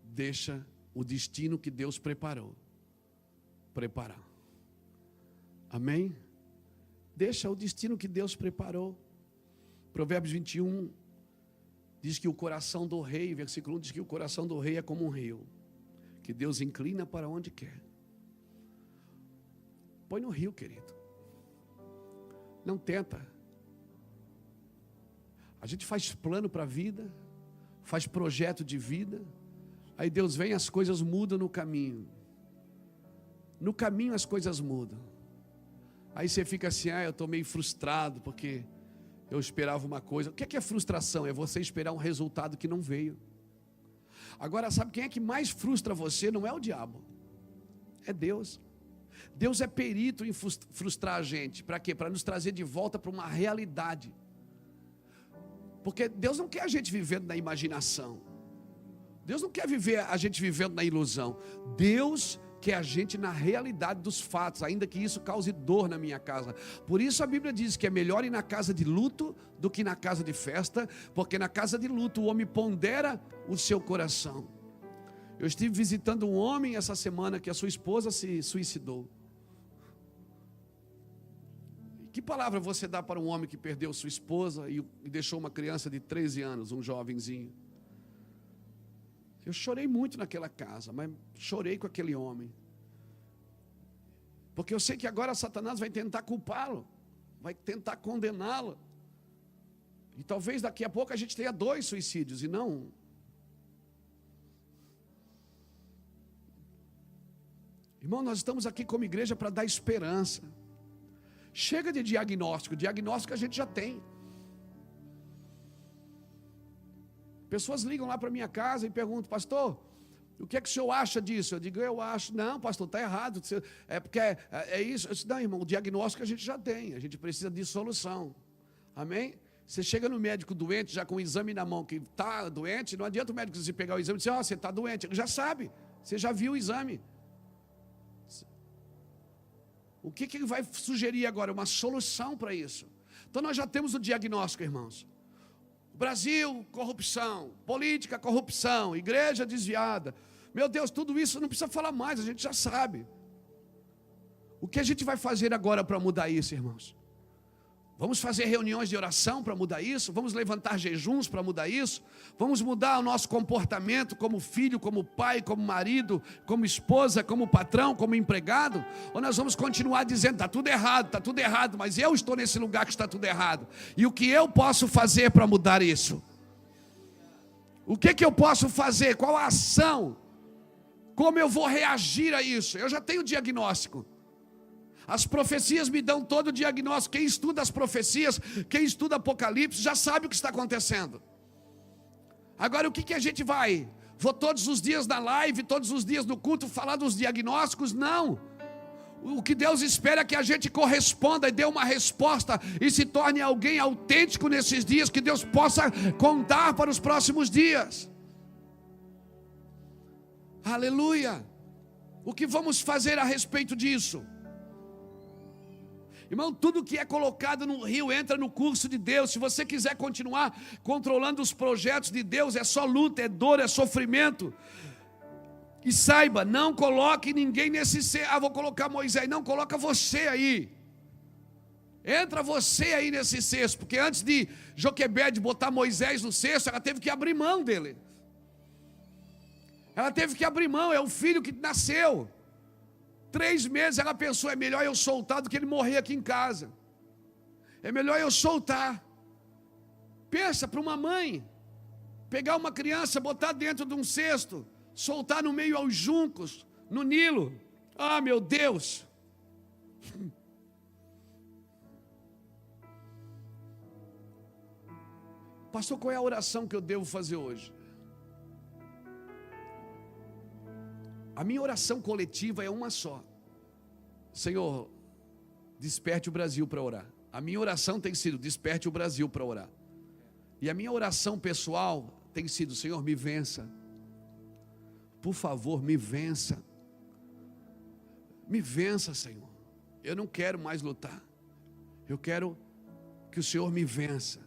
Deixa o destino que Deus preparar. Amém? Deixa o destino que Deus preparou. Provérbios 21 diz que o coração do rei, versículo 1 diz que o coração do rei é como um rio, que Deus inclina para onde quer. Põe no rio, querido. Não tenta. A gente faz plano para a vida, faz projeto de vida, aí Deus vem, as coisas mudam no caminho. No caminho as coisas mudam. Aí você fica assim: eu estou meio frustrado porque eu esperava uma coisa. O que é frustração? É você esperar um resultado que não veio. Agora, sabe quem é que mais frustra você? Não é o diabo, é Deus. Deus é perito em frustrar a gente. Para quê? Para nos trazer de volta para uma realidade. Porque Deus não quer a gente vivendo na imaginação. Deus não quer viver a gente vivendo na ilusão. Deus quer a gente na realidade dos fatos, ainda que isso cause dor na minha casa. Por isso a Bíblia diz que é melhor ir na casa de luto do que na casa de festa, porque na casa de luto o homem pondera o seu coração. Eu estive visitando um homem essa semana que a sua esposa se suicidou. Que palavra você dá para um homem que perdeu sua esposa e deixou uma criança de 13 anos, um jovenzinho? Eu chorei muito naquela casa, mas chorei com aquele homem. Porque eu sei que agora Satanás vai tentar culpá-lo, vai tentar condená-lo. E talvez daqui a pouco a gente tenha 2 suicídios e não um. Irmão, nós estamos aqui como igreja para dar esperança. Chega de diagnóstico, diagnóstico a gente já tem. Pessoas ligam lá para minha casa e perguntam: pastor, o que é que o senhor acha disso? Eu digo: eu acho. Não, pastor, está errado. É porque é isso. Eu disse: não, irmão, o diagnóstico a gente já tem. A gente precisa de solução. Amém? Você chega no médico doente, já com o exame na mão, que está doente, não adianta o médico dizer, pegar o exame e dizer: ó, você está doente. Ele já sabe, você já viu o exame. O que ele vai sugerir agora? Uma solução para isso. Então nós já temos o diagnóstico, irmãos. Brasil, corrupção. Política, corrupção. Igreja desviada. Meu Deus, tudo isso não precisa falar mais, a gente já sabe. O que a gente vai fazer agora para mudar isso, irmãos? Vamos fazer reuniões de oração para mudar isso? Vamos levantar jejuns para mudar isso? Vamos mudar o nosso comportamento como filho, como pai, como marido, como esposa, como patrão, como empregado? Ou nós vamos continuar dizendo: está tudo errado, mas eu estou nesse lugar que está tudo errado. E o que eu posso fazer para mudar isso? O que eu posso fazer? Qual a ação? Como eu vou reagir a isso? Eu já tenho diagnóstico. As profecias me dão todo o diagnóstico. Quem estuda as profecias, quem estuda Apocalipse, já sabe o que está acontecendo. Agora, o que a gente vai? Vou todos os dias na live, todos os dias no culto, falar dos diagnósticos? Não. O que Deus espera é que a gente corresponda e dê uma resposta e se torne alguém autêntico nesses dias, que Deus possa contar para os próximos dias. Aleluia. O que vamos fazer a respeito disso? Irmão, tudo que é colocado no rio entra no curso de Deus. Se você quiser continuar controlando os projetos de Deus, é só luta, é dor, é sofrimento. E saiba, não coloque ninguém nesse cesto. Ah, vou colocar Moisés. Não, coloca você aí. Entra você aí nesse cesto. Porque antes de Joquebede botar Moisés no cesto, ela teve que abrir mão dele. Ela teve que abrir mão, é o filho que nasceu. 3 meses ela pensou: é melhor eu soltar do que ele morrer aqui em casa. É melhor eu soltar. Pensa para uma mãe pegar uma criança, botar dentro de um cesto, soltar no meio aos juncos, no Nilo. Ah, meu Deus. Pastor, qual é a oração que eu devo fazer hoje? A minha oração coletiva é uma só: Senhor, desperte o Brasil para orar. A minha oração tem sido: desperte o Brasil para orar. E a minha oração pessoal tem sido: Senhor, me vença. Por favor, me vença. Me vença, Senhor. Eu não quero mais lutar. Eu quero que o Senhor me vença.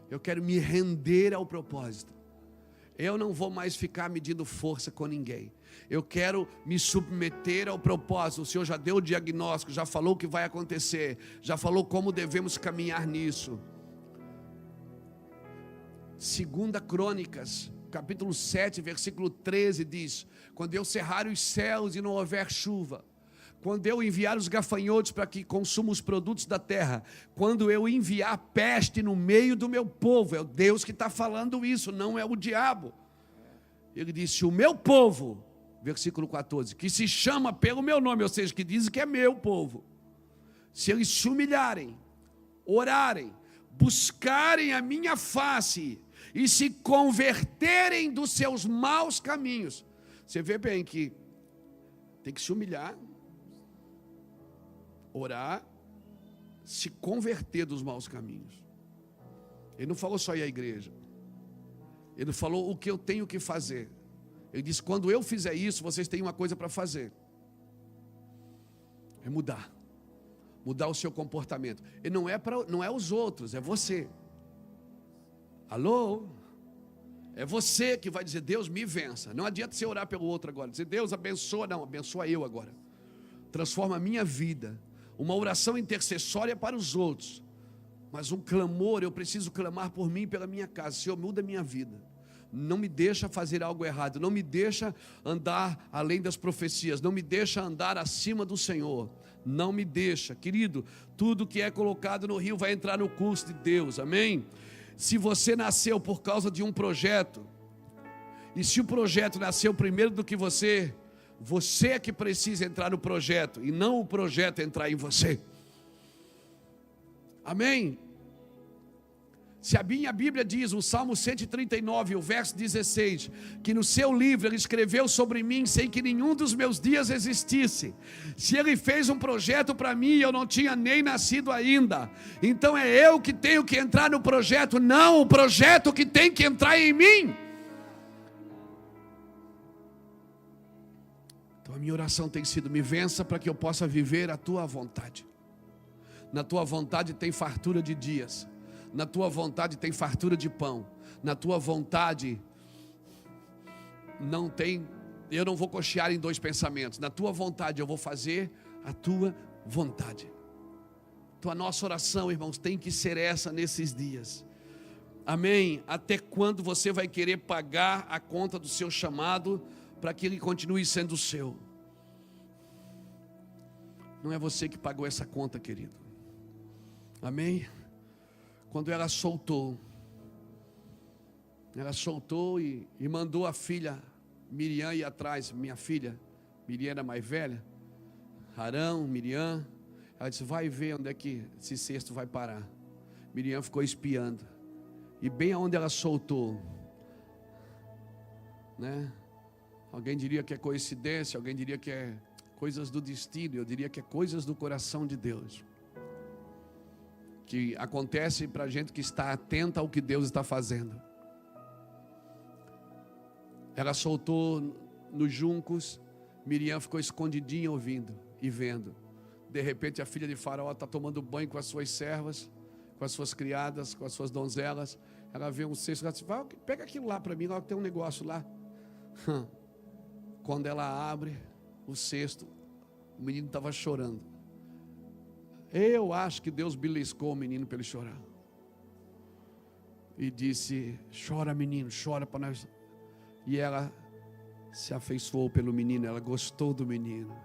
Eu quero me render ao propósito. Eu não vou mais ficar medindo força com ninguém. Eu quero me submeter ao propósito. O Senhor já deu o diagnóstico, já falou o que vai acontecer, já falou como devemos caminhar nisso. 2 Crônicas, capítulo 7, versículo 13 diz: quando eu cerrar os céus e não houver chuva, quando eu enviar os gafanhotos para que consumam os produtos da terra, quando eu enviar peste no meio do meu povo, é o Deus que está falando isso, não é o diabo. Ele disse: o meu povo, versículo 14, que se chama pelo meu nome, ou seja, que dizem que é meu povo, se eles se humilharem, orarem, buscarem a minha face e se converterem dos seus maus caminhos. Você vê bem que tem que se humilhar, orar, se converter dos maus caminhos. Ele não falou só ir à igreja. Ele não falou o que eu tenho que fazer. Ele disse: quando eu fizer isso, vocês têm uma coisa para fazer. É mudar. Mudar o seu comportamento. E não é os outros, é você. Alô? É você que vai dizer, Deus me vença. Não adianta você orar pelo outro agora, dizer, Deus abençoa, não, abençoa eu agora. Transforma a minha vida. Uma oração intercessória para os outros, mas um clamor, eu preciso clamar por mim e pela minha casa. Senhor, muda a minha vida. Não me deixa fazer algo errado, não me deixa andar além das profecias, não me deixa andar acima do Senhor, não me deixa, querido. Tudo que é colocado no rio vai entrar no curso de Deus, amém? Se você nasceu por causa de um projeto, e se o projeto nasceu primeiro do que você é que precisa entrar no projeto, e não o projeto entrar em você, amém? Se a minha Bíblia diz, o Salmo 139, o verso 16, que no seu livro ele escreveu sobre mim sem que nenhum dos meus dias existisse. Se ele fez um projeto para mim, eu não tinha nem nascido ainda. Então é eu que tenho que entrar no projeto, não o projeto que tem que entrar em mim. Então a minha oração tem sido, me vença para que eu possa viver a tua vontade. Na tua vontade tem fartura de dias. Na tua vontade tem fartura de pão. Na tua vontade não tem, eu não vou cochear em dois pensamentos. Na tua vontade eu vou fazer a tua vontade. Então a nossa oração, irmãos, tem que ser essa nesses dias. Amém? Até quando você vai querer pagar a conta do seu chamado para que ele continue sendo seu? Não é você que pagou essa conta, querido. Amém? Quando ela soltou e mandou a filha Miriam ir atrás. Minha filha Miriam era mais velha, Arão, Miriam. Ela disse, vai ver onde é que esse cesto vai parar. Miriam ficou espiando, e bem aonde ela soltou, né? Alguém diria que é coincidência, alguém diria que é coisas do destino, eu diria que é coisas do coração de Deus, que acontece para a gente que está atenta ao que Deus está fazendo. Ela soltou nos juncos, Miriam ficou escondidinha ouvindo e vendo. De repente a filha de Faraó está tomando banho com as suas servas, com as suas criadas, com as suas donzelas. Ela vê um cesto, ela diz, vai, pega aquilo lá para mim, lá tem um negócio lá. Quando ela abre o cesto, o menino estava chorando. Eu acho que Deus beliscou o menino para ele chorar. E disse, chora menino, chora para nós. E ela se afeiçoou pelo menino, ela gostou do menino.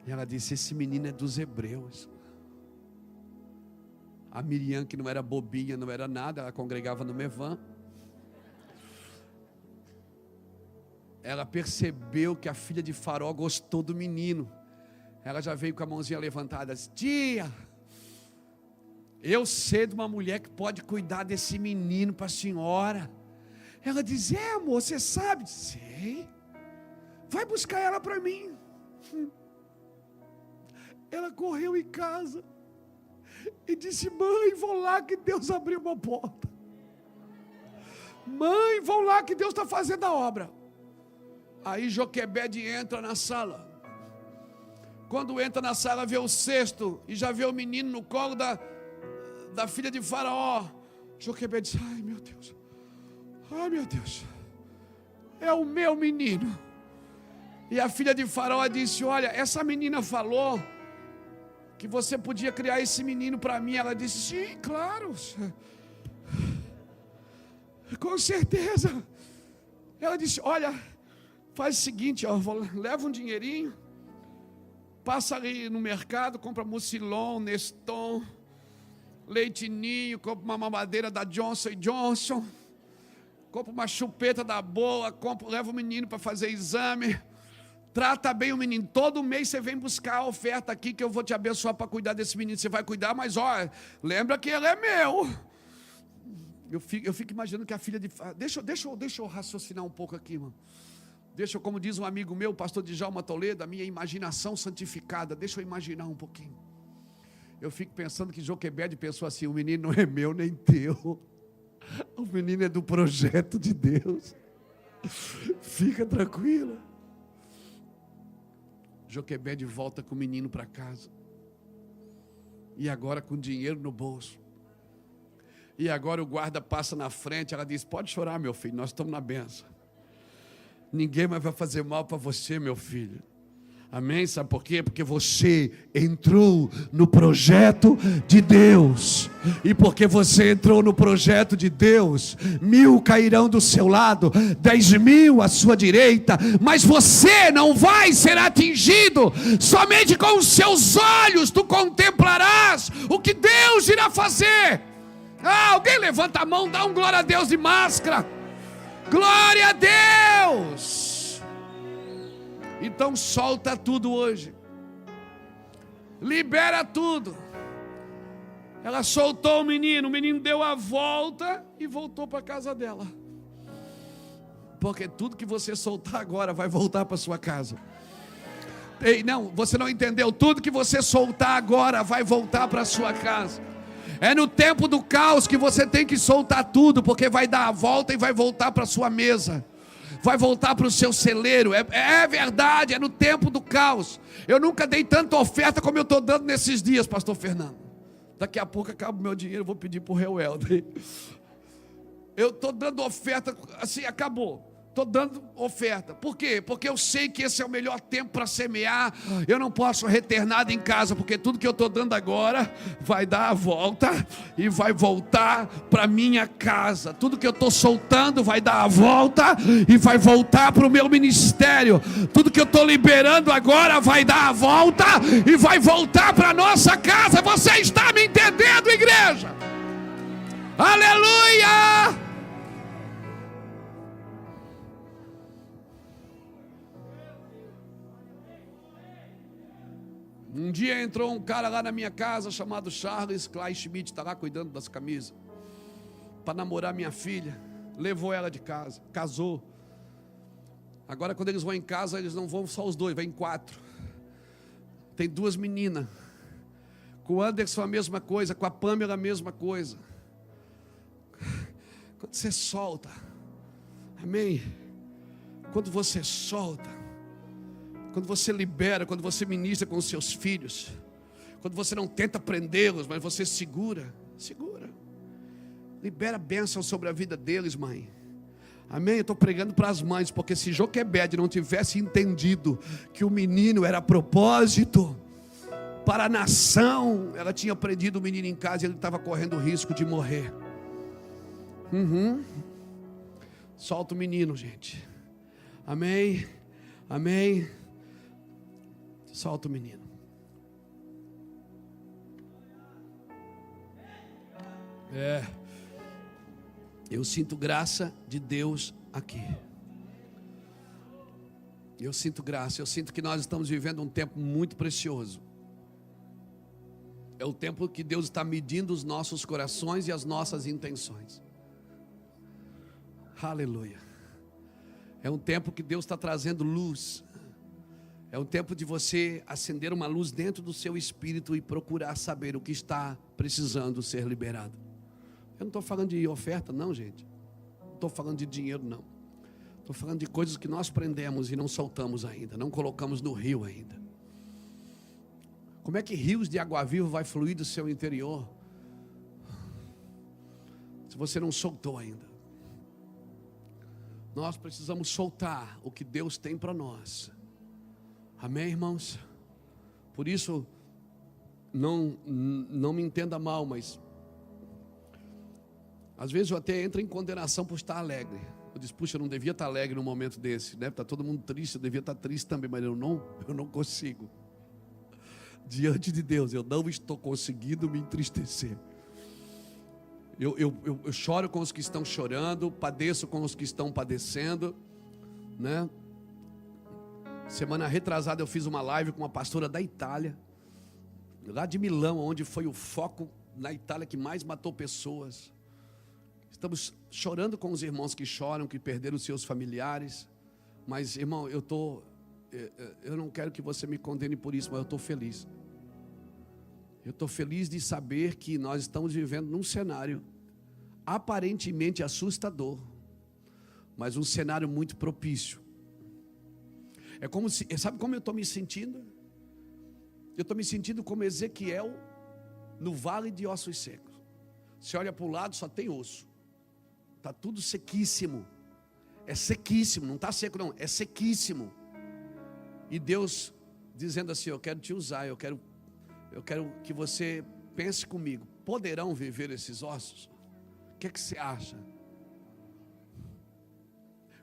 E ela disse, esse menino é dos hebreus. A Miriam, que não era bobinha, não era nada, ela congregava no Mevan. Ela percebeu que a filha de Faraó gostou do menino. Ela já veio com a mãozinha levantada, disse, tia, eu sei de uma mulher que pode cuidar desse menino para a senhora. Ela diz, amor, você sabe? Sei. Vai buscar ela para mim. Ela correu em casa e disse, mãe, vou lá que Deus abriu uma porta. Mãe, vão lá que Deus está fazendo a obra. Aí Joquebede entra na sala. Quando entra na sala, vê o cesto e já vê o menino no colo da filha de Faraó. Joquebede diz, ai meu Deus, é o meu menino. E a filha de Faraó disse, olha, essa menina falou que você podia criar esse menino para mim. Ela disse, sim, claro, com certeza. Ela disse, olha, faz o seguinte, ó, leva um dinheirinho, passa ali no mercado, compra Mucilon, Neston, Leite Ninho, compra uma mamadeira da Johnson & Johnson, compra uma chupeta da boa, leva o menino para fazer exame, trata bem o menino. Todo mês você vem buscar a oferta aqui que eu vou te abençoar para cuidar desse menino. Você vai cuidar, mas ó, lembra que ele é meu. Eu fico imaginando que a filha de... Deixa eu raciocinar um pouco aqui, irmão. Como diz um amigo meu, o pastor Djalma Toledo, a minha imaginação santificada. Deixa eu imaginar um pouquinho. Eu fico pensando que Joquebede pensou assim, o menino não é meu nem teu. O menino é do projeto de Deus. Fica tranquila. Joquebede volta com o menino para casa. E agora com dinheiro no bolso. E agora o guarda passa na frente, ela diz: pode chorar, meu filho, nós estamos na benção. Ninguém mais vai fazer mal para você, meu filho. Amém? Sabe por quê? Porque você entrou no projeto de Deus. E porque você entrou no projeto de Deus, 1000 cairão do seu lado, 10.000 à sua direita, mas você não vai ser atingido. Somente com os seus olhos tu contemplarás o que Deus irá fazer. Alguém levanta a mão, dá um glória a Deus de máscara. Glória a Deus. Então solta tudo hoje. Libera tudo. Ela soltou o menino deu a volta e voltou para a casa dela. Porque tudo que você soltar agora vai voltar para sua casa. Ei, não, você não entendeu. Tudo que você soltar agora vai voltar para sua casa. É no tempo do caos que você tem que soltar tudo, porque vai dar a volta e vai voltar para sua mesa. Vai voltar para o seu celeiro. É verdade, é no tempo do caos. Eu nunca dei tanta oferta como eu estou dando nesses dias, pastor Fernando. Daqui a pouco acaba o meu dinheiro, eu vou pedir para o Reuel. Eu estou dando oferta, assim, acabou. Estou dando oferta. Por quê? Porque eu sei que esse é o melhor tempo para semear. Eu não posso reter nada em casa, porque tudo que eu estou dando agora vai dar a volta e vai voltar para minha casa. Tudo que eu estou soltando vai dar a volta e vai voltar para o meu ministério. Tudo que eu estou liberando agora vai dar a volta e vai voltar para a nossa casa. Você está me entendendo, igreja? Aleluia! Um dia entrou um cara lá na minha casa chamado Charles Clay Schmidt, está lá cuidando das camisas, para namorar minha filha. Levou ela de casa, casou. Agora quando eles vão em casa, eles não vão só os dois, vêm 4. Tem 2 meninas. Com o Anderson a mesma coisa, com a Pamela a mesma coisa. Quando você solta, amém? Quando você solta, quando você libera, quando você ministra com os seus filhos, quando você não tenta prendê-los, mas você segura. Libera bênção sobre a vida deles, mãe. Amém? Eu estou pregando para as mães, porque se Joquebede não tivesse entendido que o menino era propósito para a nação, ela tinha prendido o menino em casa e ele estava correndo o risco de morrer. Solta o menino, gente. Amém? Amém? Solta o menino. Eu sinto graça de Deus aqui. Eu sinto graça. Eu sinto que nós estamos vivendo um tempo muito precioso. É o tempo que Deus está medindo os nossos corações e as nossas intenções. Aleluia. É um tempo que Deus está trazendo luz. É um tempo de você acender uma luz dentro do seu espírito e procurar saber o que está precisando ser liberado. Eu não estou falando de oferta não, gente. Não estou falando de dinheiro não. Estou falando de coisas que nós prendemos e não soltamos ainda. Não colocamos no rio ainda. Como é que rios de água viva vai fluir do seu interior se você não soltou ainda? Nós precisamos soltar o que Deus tem para nós. Amém, irmãos? Por isso, não me entenda mal, mas às vezes eu até entro em condenação por estar alegre. Eu disse, puxa, eu não devia estar alegre num momento desse, né? Está todo mundo triste, eu devia estar triste também, mas eu não consigo. Diante de Deus, eu não estou conseguindo me entristecer. Eu choro com os que estão chorando, padeço com os que estão padecendo, né? Semana retrasada eu fiz uma live com uma pastora da Itália, lá de Milão, onde foi o foco na Itália que mais matou pessoas. Estamos chorando com os irmãos que choram, que perderam seus familiares. Mas, irmão, eu não quero que você me condene por isso, mas eu estou feliz. Eu estou feliz de saber que nós estamos vivendo num cenário aparentemente assustador, mas um cenário muito propício. É como se, sabe como eu estou me sentindo? Eu estou me sentindo como Ezequiel no vale de ossos secos. Você olha para o lado, só tem osso. Está tudo sequíssimo. É sequíssimo, não está seco não, é sequíssimo. E Deus dizendo assim: eu quero te usar, eu quero que você pense comigo. Poderão viver esses ossos? O que é que você acha?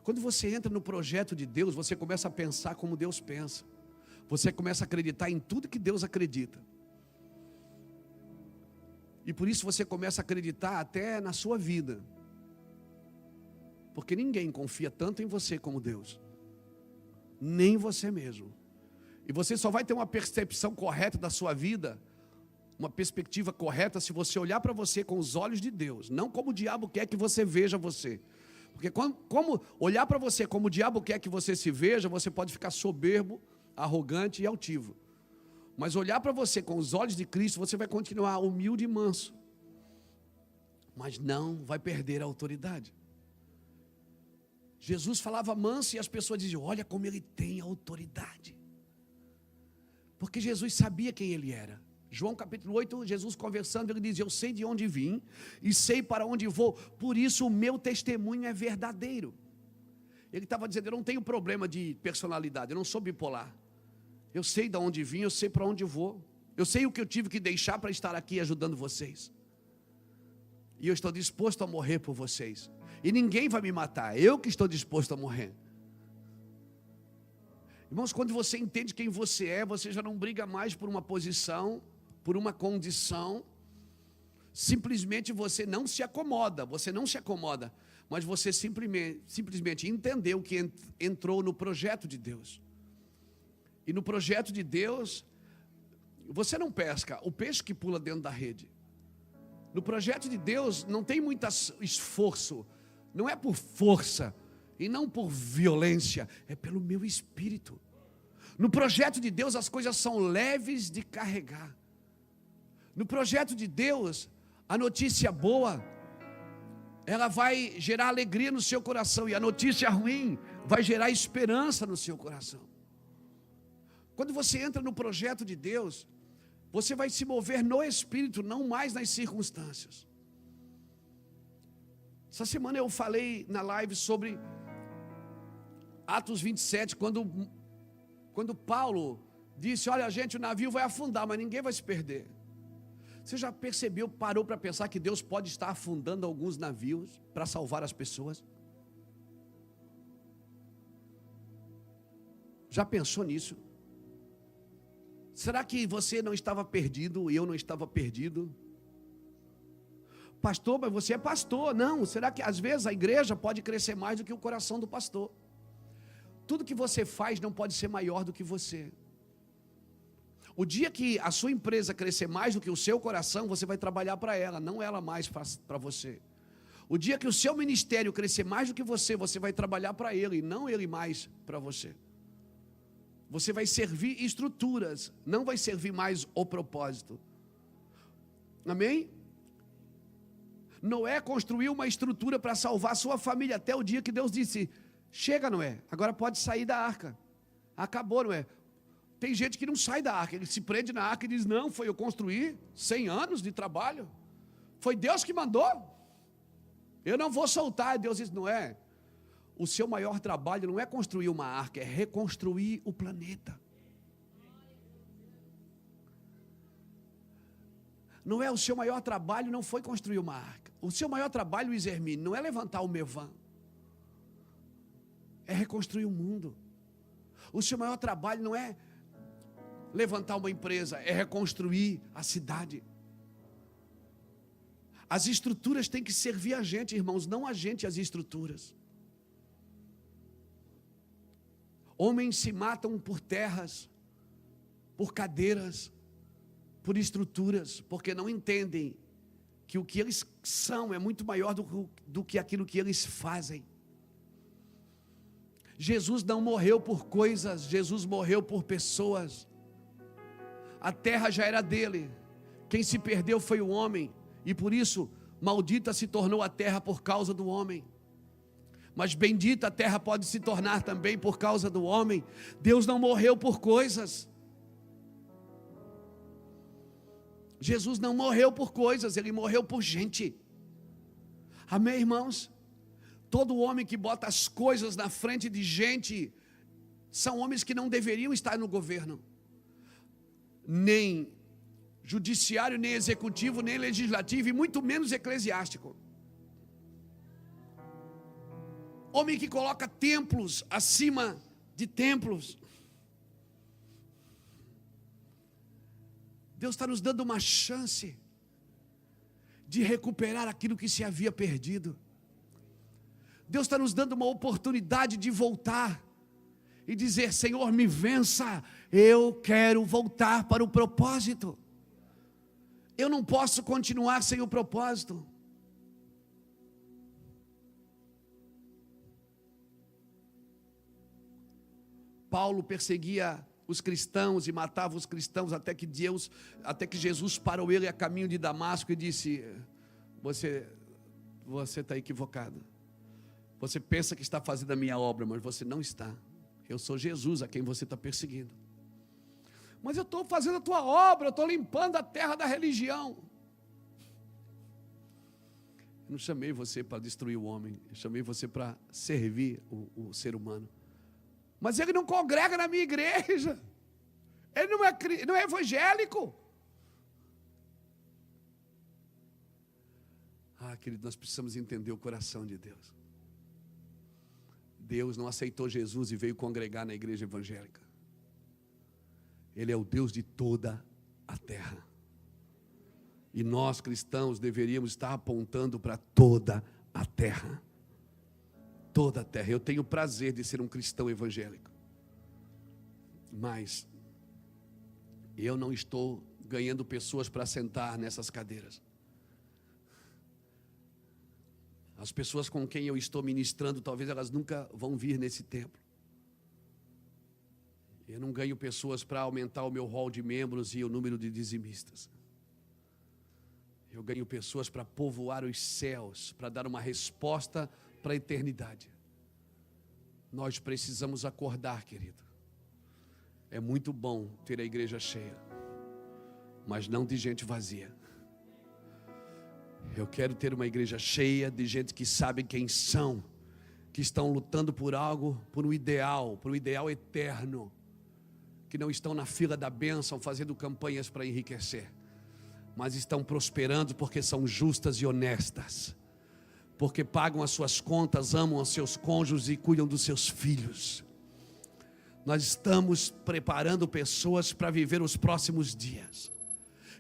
Quando você entra no projeto de Deus, você começa a pensar como Deus pensa. Você começa a acreditar em tudo que Deus acredita. E por isso você começa a acreditar até na sua vida. Porque ninguém confia tanto em você como Deus. Nem você mesmo. E você só vai ter uma percepção correta da sua vida, uma perspectiva correta, se você olhar para você com os olhos de Deus. Não como o diabo quer que você veja você. Porque como olhar para você como o diabo quer que você se veja, você pode ficar soberbo, arrogante e altivo. Mas olhar para você com os olhos de Cristo, você vai continuar humilde e manso. Mas não vai perder a autoridade. Jesus falava manso e as pessoas diziam: olha como ele tem autoridade. Porque Jesus sabia quem ele era. João capítulo 8, Jesus conversando, ele diz: eu sei de onde vim e sei para onde vou, por isso o meu testemunho é verdadeiro. Ele estava dizendo: eu não tenho problema de personalidade, eu não sou bipolar. Eu sei de onde vim, eu sei para onde vou. Eu sei o que eu tive que deixar para estar aqui ajudando vocês. E eu estou disposto a morrer por vocês. E ninguém vai me matar, eu que estou disposto a morrer. Irmãos, quando você entende quem você é, você já não briga mais por uma posição, por uma condição. Simplesmente você não se acomoda, mas você simplesmente entendeu que entrou no projeto de Deus. E no projeto de Deus, você não pesca o peixe que pula dentro da rede. No projeto de Deus não tem muito esforço, não é por força e não por violência, é pelo meu espírito. No projeto de Deus as coisas são leves de carregar. No projeto de Deus, a notícia boa, ela vai gerar alegria no seu coração, e a notícia ruim vai gerar esperança no seu coração. Quando você entra no projeto de Deus, você vai se mover no Espírito, não mais nas circunstâncias. Essa semana eu falei na live sobre Atos 27, quando Paulo disse: olha gente, o navio vai afundar, mas ninguém vai se perder. Você já percebeu, parou para pensar que Deus pode estar afundando alguns navios para salvar as pessoas? Já pensou nisso? Será que você não estava perdido e eu não estava perdido? Pastor, mas você é pastor. Não, será que às vezes a igreja pode crescer mais do que o coração do pastor? Tudo que você faz não pode ser maior do que você. O dia que a sua empresa crescer mais do que o seu coração, você vai trabalhar para ela, não ela mais para você. O dia que o seu ministério crescer mais do que você vai trabalhar para ele, e não ele mais para você. Você vai servir estruturas, não vai servir mais o propósito. Amém? Noé construiu uma estrutura para salvar a sua família, até o dia que Deus disse: chega, Noé, agora pode sair da arca. Acabou, Noé. Tem gente que não sai da arca, ele se prende na arca e diz: não, foi eu construir 100 anos de trabalho, foi Deus que mandou, eu não vou soltar. Deus diz: Noé, o seu maior trabalho não é construir uma arca, é reconstruir o planeta. Não é, o seu maior trabalho não foi construir uma arca. O seu maior trabalho, Isermine, não é levantar o Mevan, é reconstruir o mundo. O seu maior trabalho não é levantar uma empresa, é reconstruir a cidade. As estruturas têm que servir a gente, irmãos, não a gente as estruturas. Homens se matam por terras, por cadeiras, por estruturas, porque não entendem que o que eles são é muito maior do que aquilo que eles fazem. Jesus não morreu por coisas, Jesus morreu por pessoas. A terra já era dele, quem se perdeu foi o homem, e por isso maldita se tornou a terra por causa do homem. mas bendita a terra pode se tornar também por causa do homem. Deus não morreu por coisas. Jesus não morreu por coisas, Ele morreu por gente. Amém, irmãos? Todo homem que bota as coisas na frente de gente, são homens que não deveriam estar no governo. Nem judiciário, nem executivo, nem legislativo, e muito menos eclesiástico. Homem que coloca templos acima de templos. Deus está nos dando uma chance de recuperar aquilo que se havia perdido. Deus está nos dando uma oportunidade de voltar e dizer: Senhor, me vença, eu quero voltar para o propósito. Eu não posso continuar sem o propósito. Paulo perseguia os cristãos e matava os cristãos até que Jesus parou ele a caminho de Damasco e disse: você está equivocado. Você pensa que está fazendo a minha obra, mas você não está. Eu sou Jesus a quem você está perseguindo. Mas eu estou fazendo a tua obra, eu estou limpando a terra da religião. Eu não chamei você para destruir o homem, eu chamei você para servir o ser humano. Mas ele não congrega na minha igreja, ele não é evangélico. Querido, nós precisamos entender o coração de Deus. Deus não aceitou Jesus e veio congregar na igreja evangélica. Ele é o Deus de toda a terra. E nós cristãos deveríamos estar apontando para toda a terra. Toda a terra. Eu tenho o prazer de ser um cristão evangélico, mas eu não estou ganhando pessoas para sentar nessas cadeiras. As pessoas com quem eu estou ministrando, talvez elas nunca vão vir nesse templo. Eu não ganho pessoas para aumentar o meu rol de membros e o número de dizimistas. Eu ganho pessoas para povoar os céus, para dar uma resposta para a eternidade. Nós precisamos acordar, querido. É muito bom ter a igreja cheia, mas não de gente vazia. Eu quero ter uma igreja cheia de gente que sabe quem são, que estão lutando por algo, por um ideal eterno, que não estão na fila da bênção fazendo campanhas para enriquecer, mas estão prosperando porque são justas e honestas, porque pagam as suas contas, amam os seus cônjuges e cuidam dos seus filhos. Nós estamos preparando pessoas para viver os próximos dias.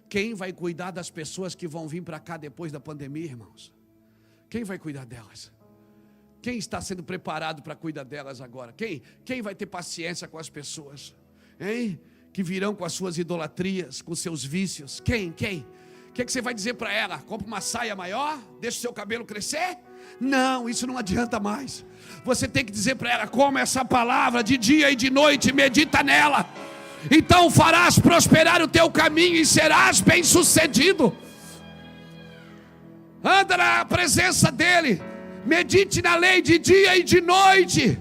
Quem vai cuidar das pessoas que vão vir para cá depois da pandemia, irmãos? Quem vai cuidar delas? Quem está sendo preparado para cuidar delas agora? Quem vai ter paciência com as pessoas? Hein? Que virão com as suas idolatrias, com seus vícios. Quem? O que você vai dizer para ela? Compra uma saia maior? Deixa o seu cabelo crescer? Não, isso não adianta mais. Você tem que dizer para ela: coma essa palavra de dia e de noite, medita nela. Então farás prosperar o teu caminho e serás bem sucedido. Anda na presença dele, medite na lei de dia e de noite.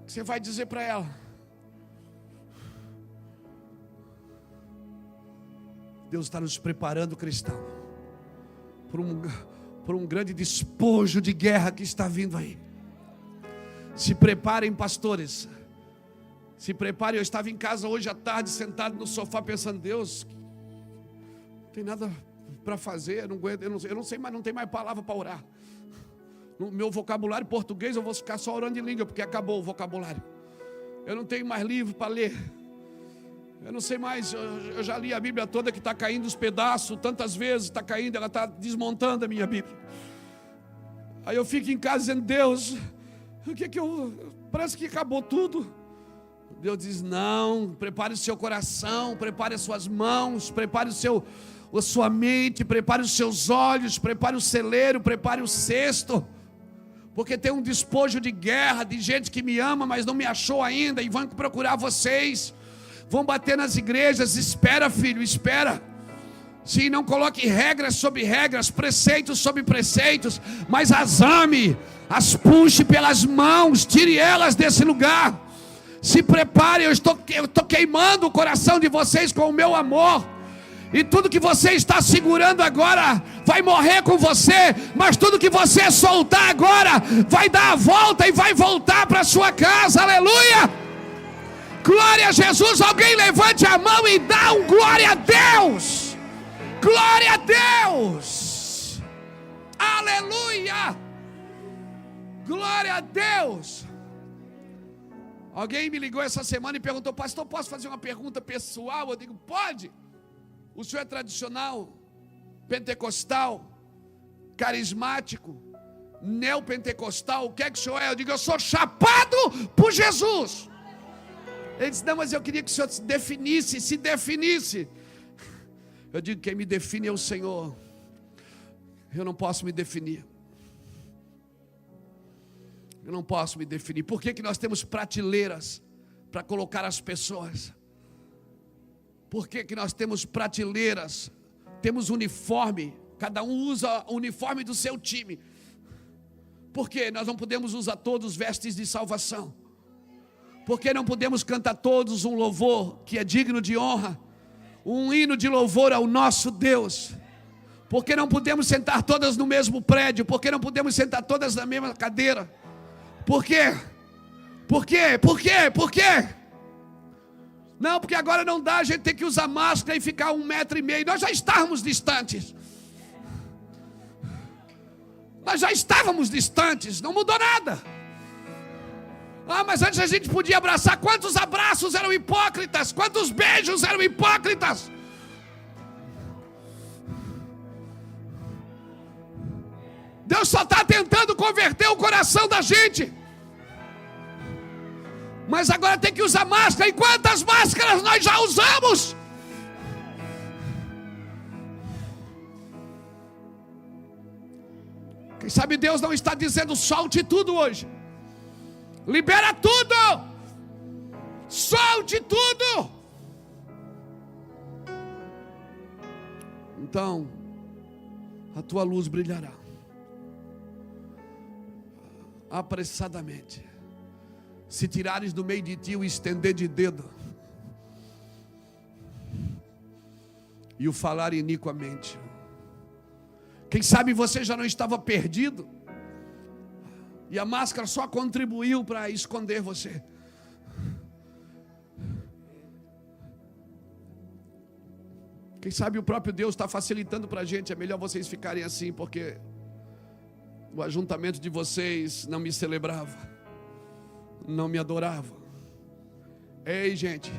Você vai dizer para ela: Deus está nos preparando, cristão, por um grande despojo de guerra que está vindo aí. Se preparem, pastores, se preparem. Eu estava em casa hoje à tarde, sentado no sofá, pensando: Deus, não tem nada para fazer, eu não sei mais, não tem mais palavra para orar. No meu vocabulário português eu vou ficar só orando em língua, porque acabou o vocabulário. Eu não tenho mais livro para ler. Eu não sei mais, eu já li a Bíblia toda que está caindo os pedaços, tantas vezes está caindo, ela está desmontando a minha Bíblia. Aí eu fico em casa dizendo: Deus, parece que acabou tudo. Deus diz: não, prepare o seu coração, prepare as suas mãos, prepare a sua mente, prepare os seus olhos, prepare o celeiro, prepare o cesto, porque tem um despojo de guerra, de gente que me ama, mas não me achou ainda, e vão procurar vocês, vão bater nas igrejas. Espera, filho, espera. Sim, não coloque regras sobre regras, preceitos sobre preceitos, mas as ame, as puxe pelas mãos, tire elas desse lugar. Se prepare, eu estou queimando o coração de vocês com o meu amor. E tudo que você está segurando agora vai morrer com você, mas tudo que você soltar agora vai dar a volta e vai voltar para sua casa. Aleluia! Glória a Jesus. Alguém levante a mão e dá um glória a Deus. Glória a Deus. Aleluia. Glória a Deus. Alguém me ligou essa semana e perguntou: pastor, posso fazer uma pergunta pessoal? Eu digo: pode. O senhor é tradicional, pentecostal, carismático, neopentecostal? O que é que o senhor é? Eu digo: eu sou chapado por Jesus. Ele disse: não, mas eu queria que o senhor se definisse. Eu digo: quem me define é o Senhor. Eu não posso me definir. Eu não posso me definir. Por que nós temos prateleiras para colocar as pessoas? Por que nós temos prateleiras? Temos uniforme. Cada um usa o uniforme do seu time. Por que nós não podemos usar todos vestes de salvação? Por que não podemos cantar todos um louvor que é digno de honra? Um hino de louvor ao nosso Deus. Por que não podemos sentar todas no mesmo prédio? Por que não podemos sentar todas na mesma cadeira? Por quê? Por quê? Por quê? Por quê? Não, porque agora não dá, a gente tem que usar máscara e ficar 1,5 metro. Nós já estávamos distantes. Nós já estávamos distantes, não mudou nada. Ah, mas antes a gente podia abraçar. Quantos abraços eram hipócritas? Quantos beijos eram hipócritas? Deus só está tentando converter o coração da gente. Mas agora tem que usar máscara. E quantas máscaras nós já usamos? Quem sabe Deus não está dizendo: solte tudo hoje. Libera tudo. Solte tudo. Então a tua luz brilhará apressadamente. Se tirares do meio de ti o estender de dedo e o falar iniquamente. Quem sabe você já não estava perdido e a máscara só contribuiu para esconder você. Quem sabe o próprio Deus está facilitando para a gente. É melhor vocês ficarem assim, porque o ajuntamento de vocês não me celebrava, não me adorava. Ei, gente,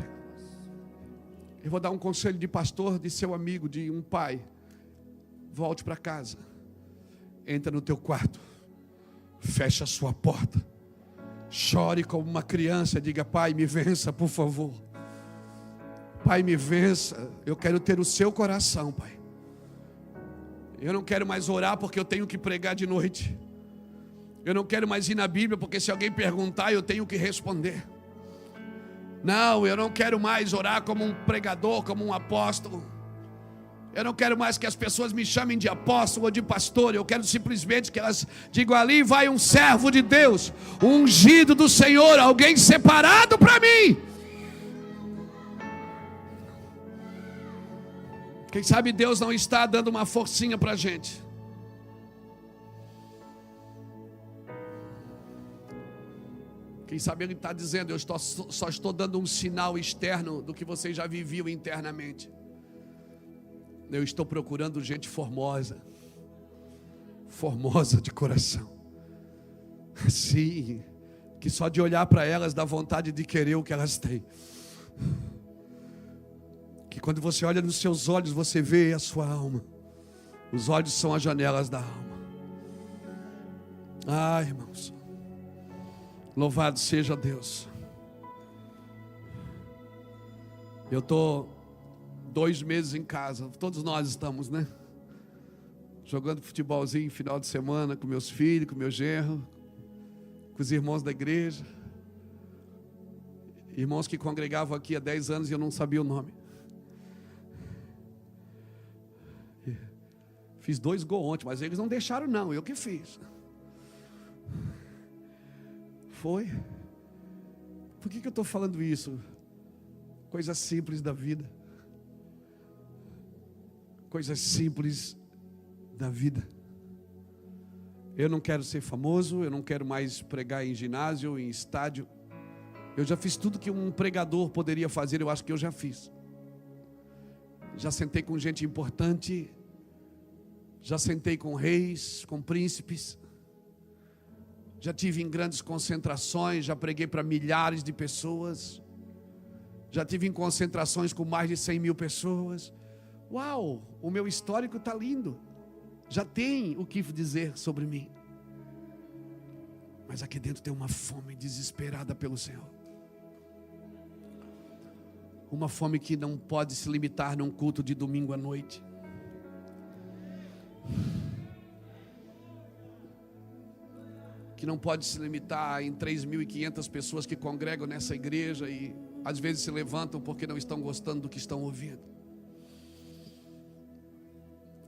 eu vou dar um conselho de pastor, de seu amigo, de um pai. Volte para casa, entra no teu quarto, fecha a sua porta, chore como uma criança, diga: pai, me vença, por favor. Pai, me vença, eu quero ter o seu coração, pai. Eu não quero mais orar porque eu tenho que pregar de noite. Eu não quero mais ir na Bíblia porque se alguém perguntar eu tenho que responder. Não, eu não quero mais orar como um pregador, como um apóstolo. Eu não quero mais que as pessoas me chamem de apóstolo ou de pastor. Eu quero simplesmente que elas digam: ali vai um servo de Deus, um ungido do Senhor, alguém separado para mim. Quem sabe Deus não está dando uma forcinha para a gente. Quem sabe Ele está dizendo: eu só estou dando um sinal externo do que você já viveu internamente. Eu estou procurando gente formosa, formosa de coração, sim, que só de olhar para elas dá vontade de querer o que elas têm. Que quando você olha nos seus olhos, você vê a sua alma. Os olhos são as janelas da alma. Ah, irmãos, louvado seja Deus. Eu estou 2 meses em casa, todos nós estamos, né? Jogando futebolzinho final de semana com meus filhos, com meu genro, com os irmãos da igreja. Irmãos que congregavam aqui há 10 anos e eu não sabia o nome. Fiz 2 gols ontem, mas eles não deixaram não, eu que fiz. Foi. Por que eu estou falando isso? Coisas simples da vida. Coisas simples da vida. Eu não quero ser famoso, eu não quero mais pregar em ginásio, em estádio. Eu já fiz tudo que um pregador poderia fazer, eu acho que eu já fiz. Já sentei com gente importante, já sentei com reis, com príncipes, já tive em grandes concentrações, já preguei para milhares de pessoas, já tive em concentrações com mais de 100 mil pessoas. Uau, o meu histórico está lindo, já tem o que dizer sobre mim. Mas aqui dentro tem uma fome desesperada pelo Senhor. Uma fome que não pode se limitar num culto de domingo à noite. Que não pode se limitar em 3.500 pessoas que congregam nessa igreja e às vezes se levantam porque não estão gostando do que estão ouvindo.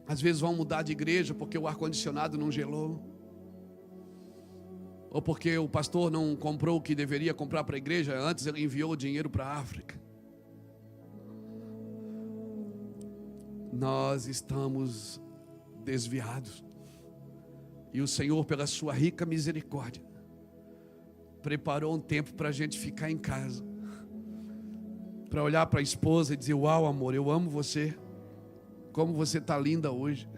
Às vezes vão mudar de igreja porque o ar-condicionado não gelou, ou porque o pastor não comprou o que deveria comprar para a igreja, antes ele enviou o dinheiro para a África. Nós estamos desviados, e o Senhor, pela sua rica misericórdia, preparou um tempo para a gente ficar em casa, para olhar para a esposa e dizer: uau, amor, eu amo você, como você está linda hoje.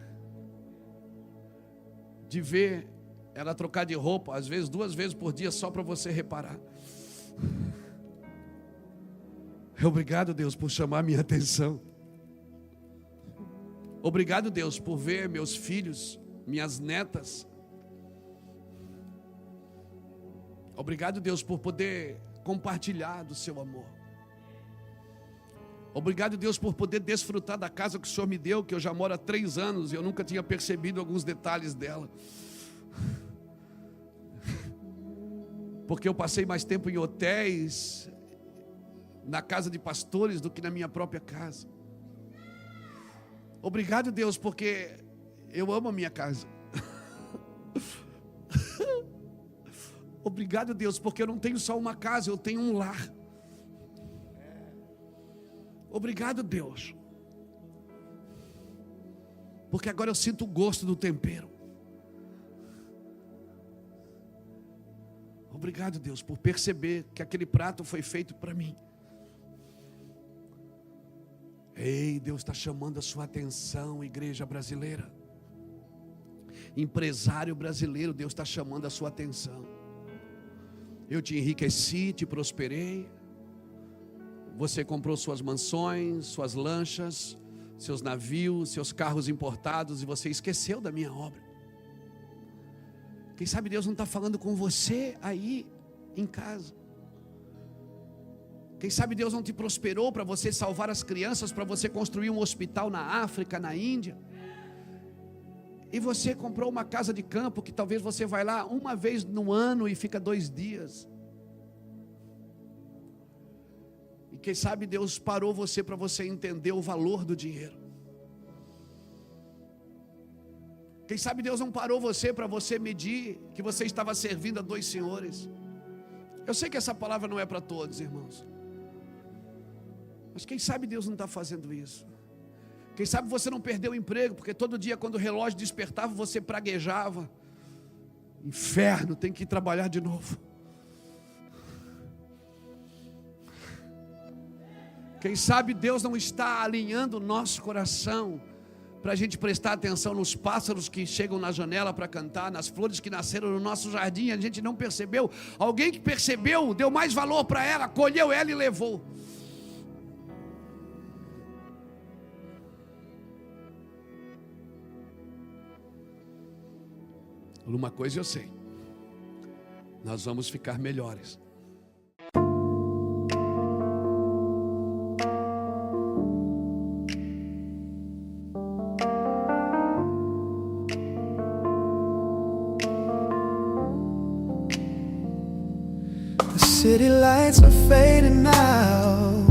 De ver ela trocar de roupa, às vezes 2 vezes por dia, só para você reparar. Obrigado, Deus, por chamar minha atenção. Obrigado, Deus, por ver meus filhos, minhas netas. Obrigado, Deus, por poder compartilhar do seu amor. Obrigado, Deus, por poder desfrutar da casa que o Senhor me deu, que eu já moro há 3 anos e eu nunca tinha percebido alguns detalhes dela. Porque eu passei mais tempo em hotéis, na casa de pastores, do que na minha própria casa. Obrigado, Deus, porque eu amo a minha casa. Obrigado, Deus, porque eu não tenho só uma casa, eu tenho um lar. Obrigado, Deus, porque agora eu sinto o gosto do tempero. Obrigado, Deus, por perceber que aquele prato foi feito para mim. Ei, Deus está chamando a sua atenção, igreja brasileira, empresário brasileiro, Deus está chamando a sua atenção. Eu te enriqueci, te prosperei. Você comprou suas mansões, suas lanchas, seus navios, seus carros importados, e você esqueceu da minha obra. Quem sabe Deus não está falando com você aí em casa. Quem sabe Deus não te prosperou para você salvar as crianças, para você construir um hospital na África, na Índia. E você comprou uma casa de campo que talvez você vai lá uma vez no ano e fica 2 dias. E quem sabe Deus parou você para você entender o valor do dinheiro. Quem sabe Deus não parou você para você medir que você estava servindo a 2 senhores. Eu sei que essa palavra não é para todos, irmãos. Mas quem sabe Deus não está fazendo isso. Quem sabe você não perdeu o emprego, porque todo dia quando o relógio despertava você praguejava: inferno, tem que ir trabalhar de novo. Quem sabe Deus não está alinhando o nosso coração para a gente prestar atenção nos pássaros que chegam na janela para cantar, nas flores que nasceram no nosso jardim, a gente não percebeu. Alguém que percebeu, deu mais valor para ela, colheu ela e levou. Uma coisa eu sei: nós vamos ficar melhores. The city lights are fading out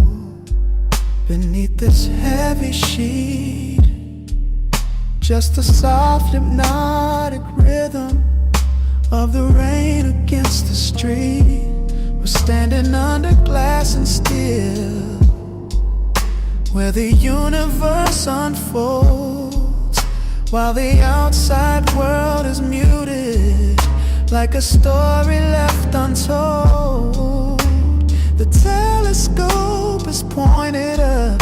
beneath this heavy sheet. just the soft hypnotic rhythm of the rain against the street. We're standing under glass and steel, where the universe unfolds, while the outside world is muted, like a story left untold. The telescope is pointed up,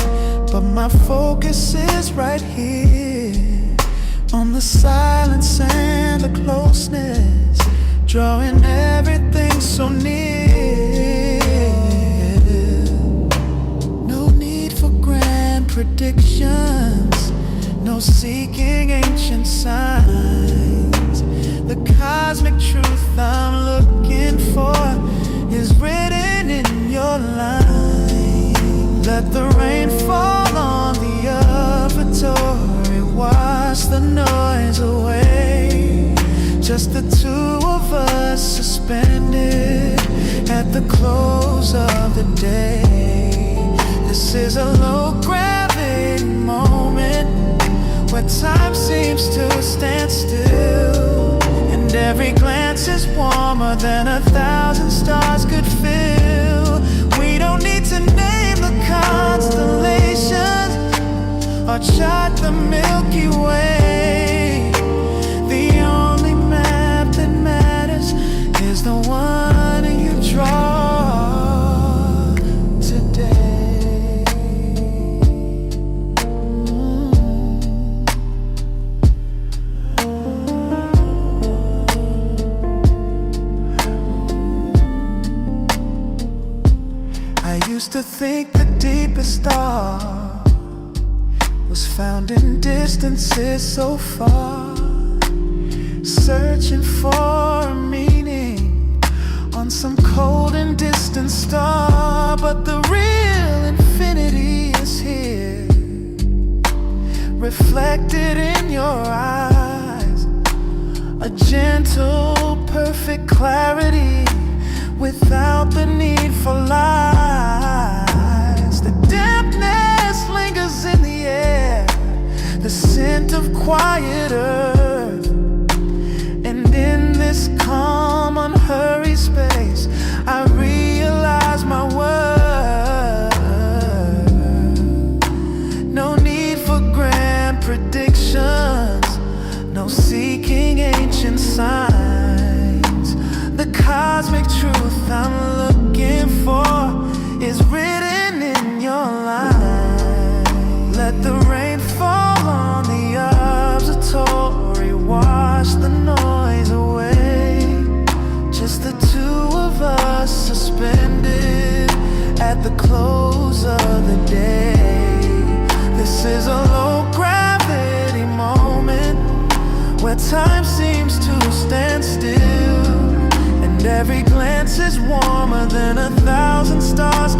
but my focus is right here, on the silence and the closeness, drawing everything so near. No need for grand predictions, no seeking ancient signs. The cosmic truth I'm looking for is written in your line. Let the rain fall on the observatory, wash the noise away. Just the two of us suspended at the close of the day. This is a low gravity moment where time seems to stand still, and every glance is warmer than 1,000 stars could fill. We don't need to name the constellations or chart the Milky Way. The only map that matters is the one you draw today. I used to think the deepest star was found in distances so far, searching for a meaning on some cold and distant star. But the real infinity is here, reflected in your eyes, a gentle, perfect clarity without the need for lies. The dampness lingers in the air, the scent of quiet earth, and in this calm, unhurried space, I realize my worth. No need for grand predictions, no seeking ancient signs. The cosmic truth I'm looking for is written in your line. Let the rain fall on the observatory, wash the noise away. Just the two of us suspended at the close of the day. This is a low gravity moment where time seems to stand still, and every glance is warmer than 1,000 stars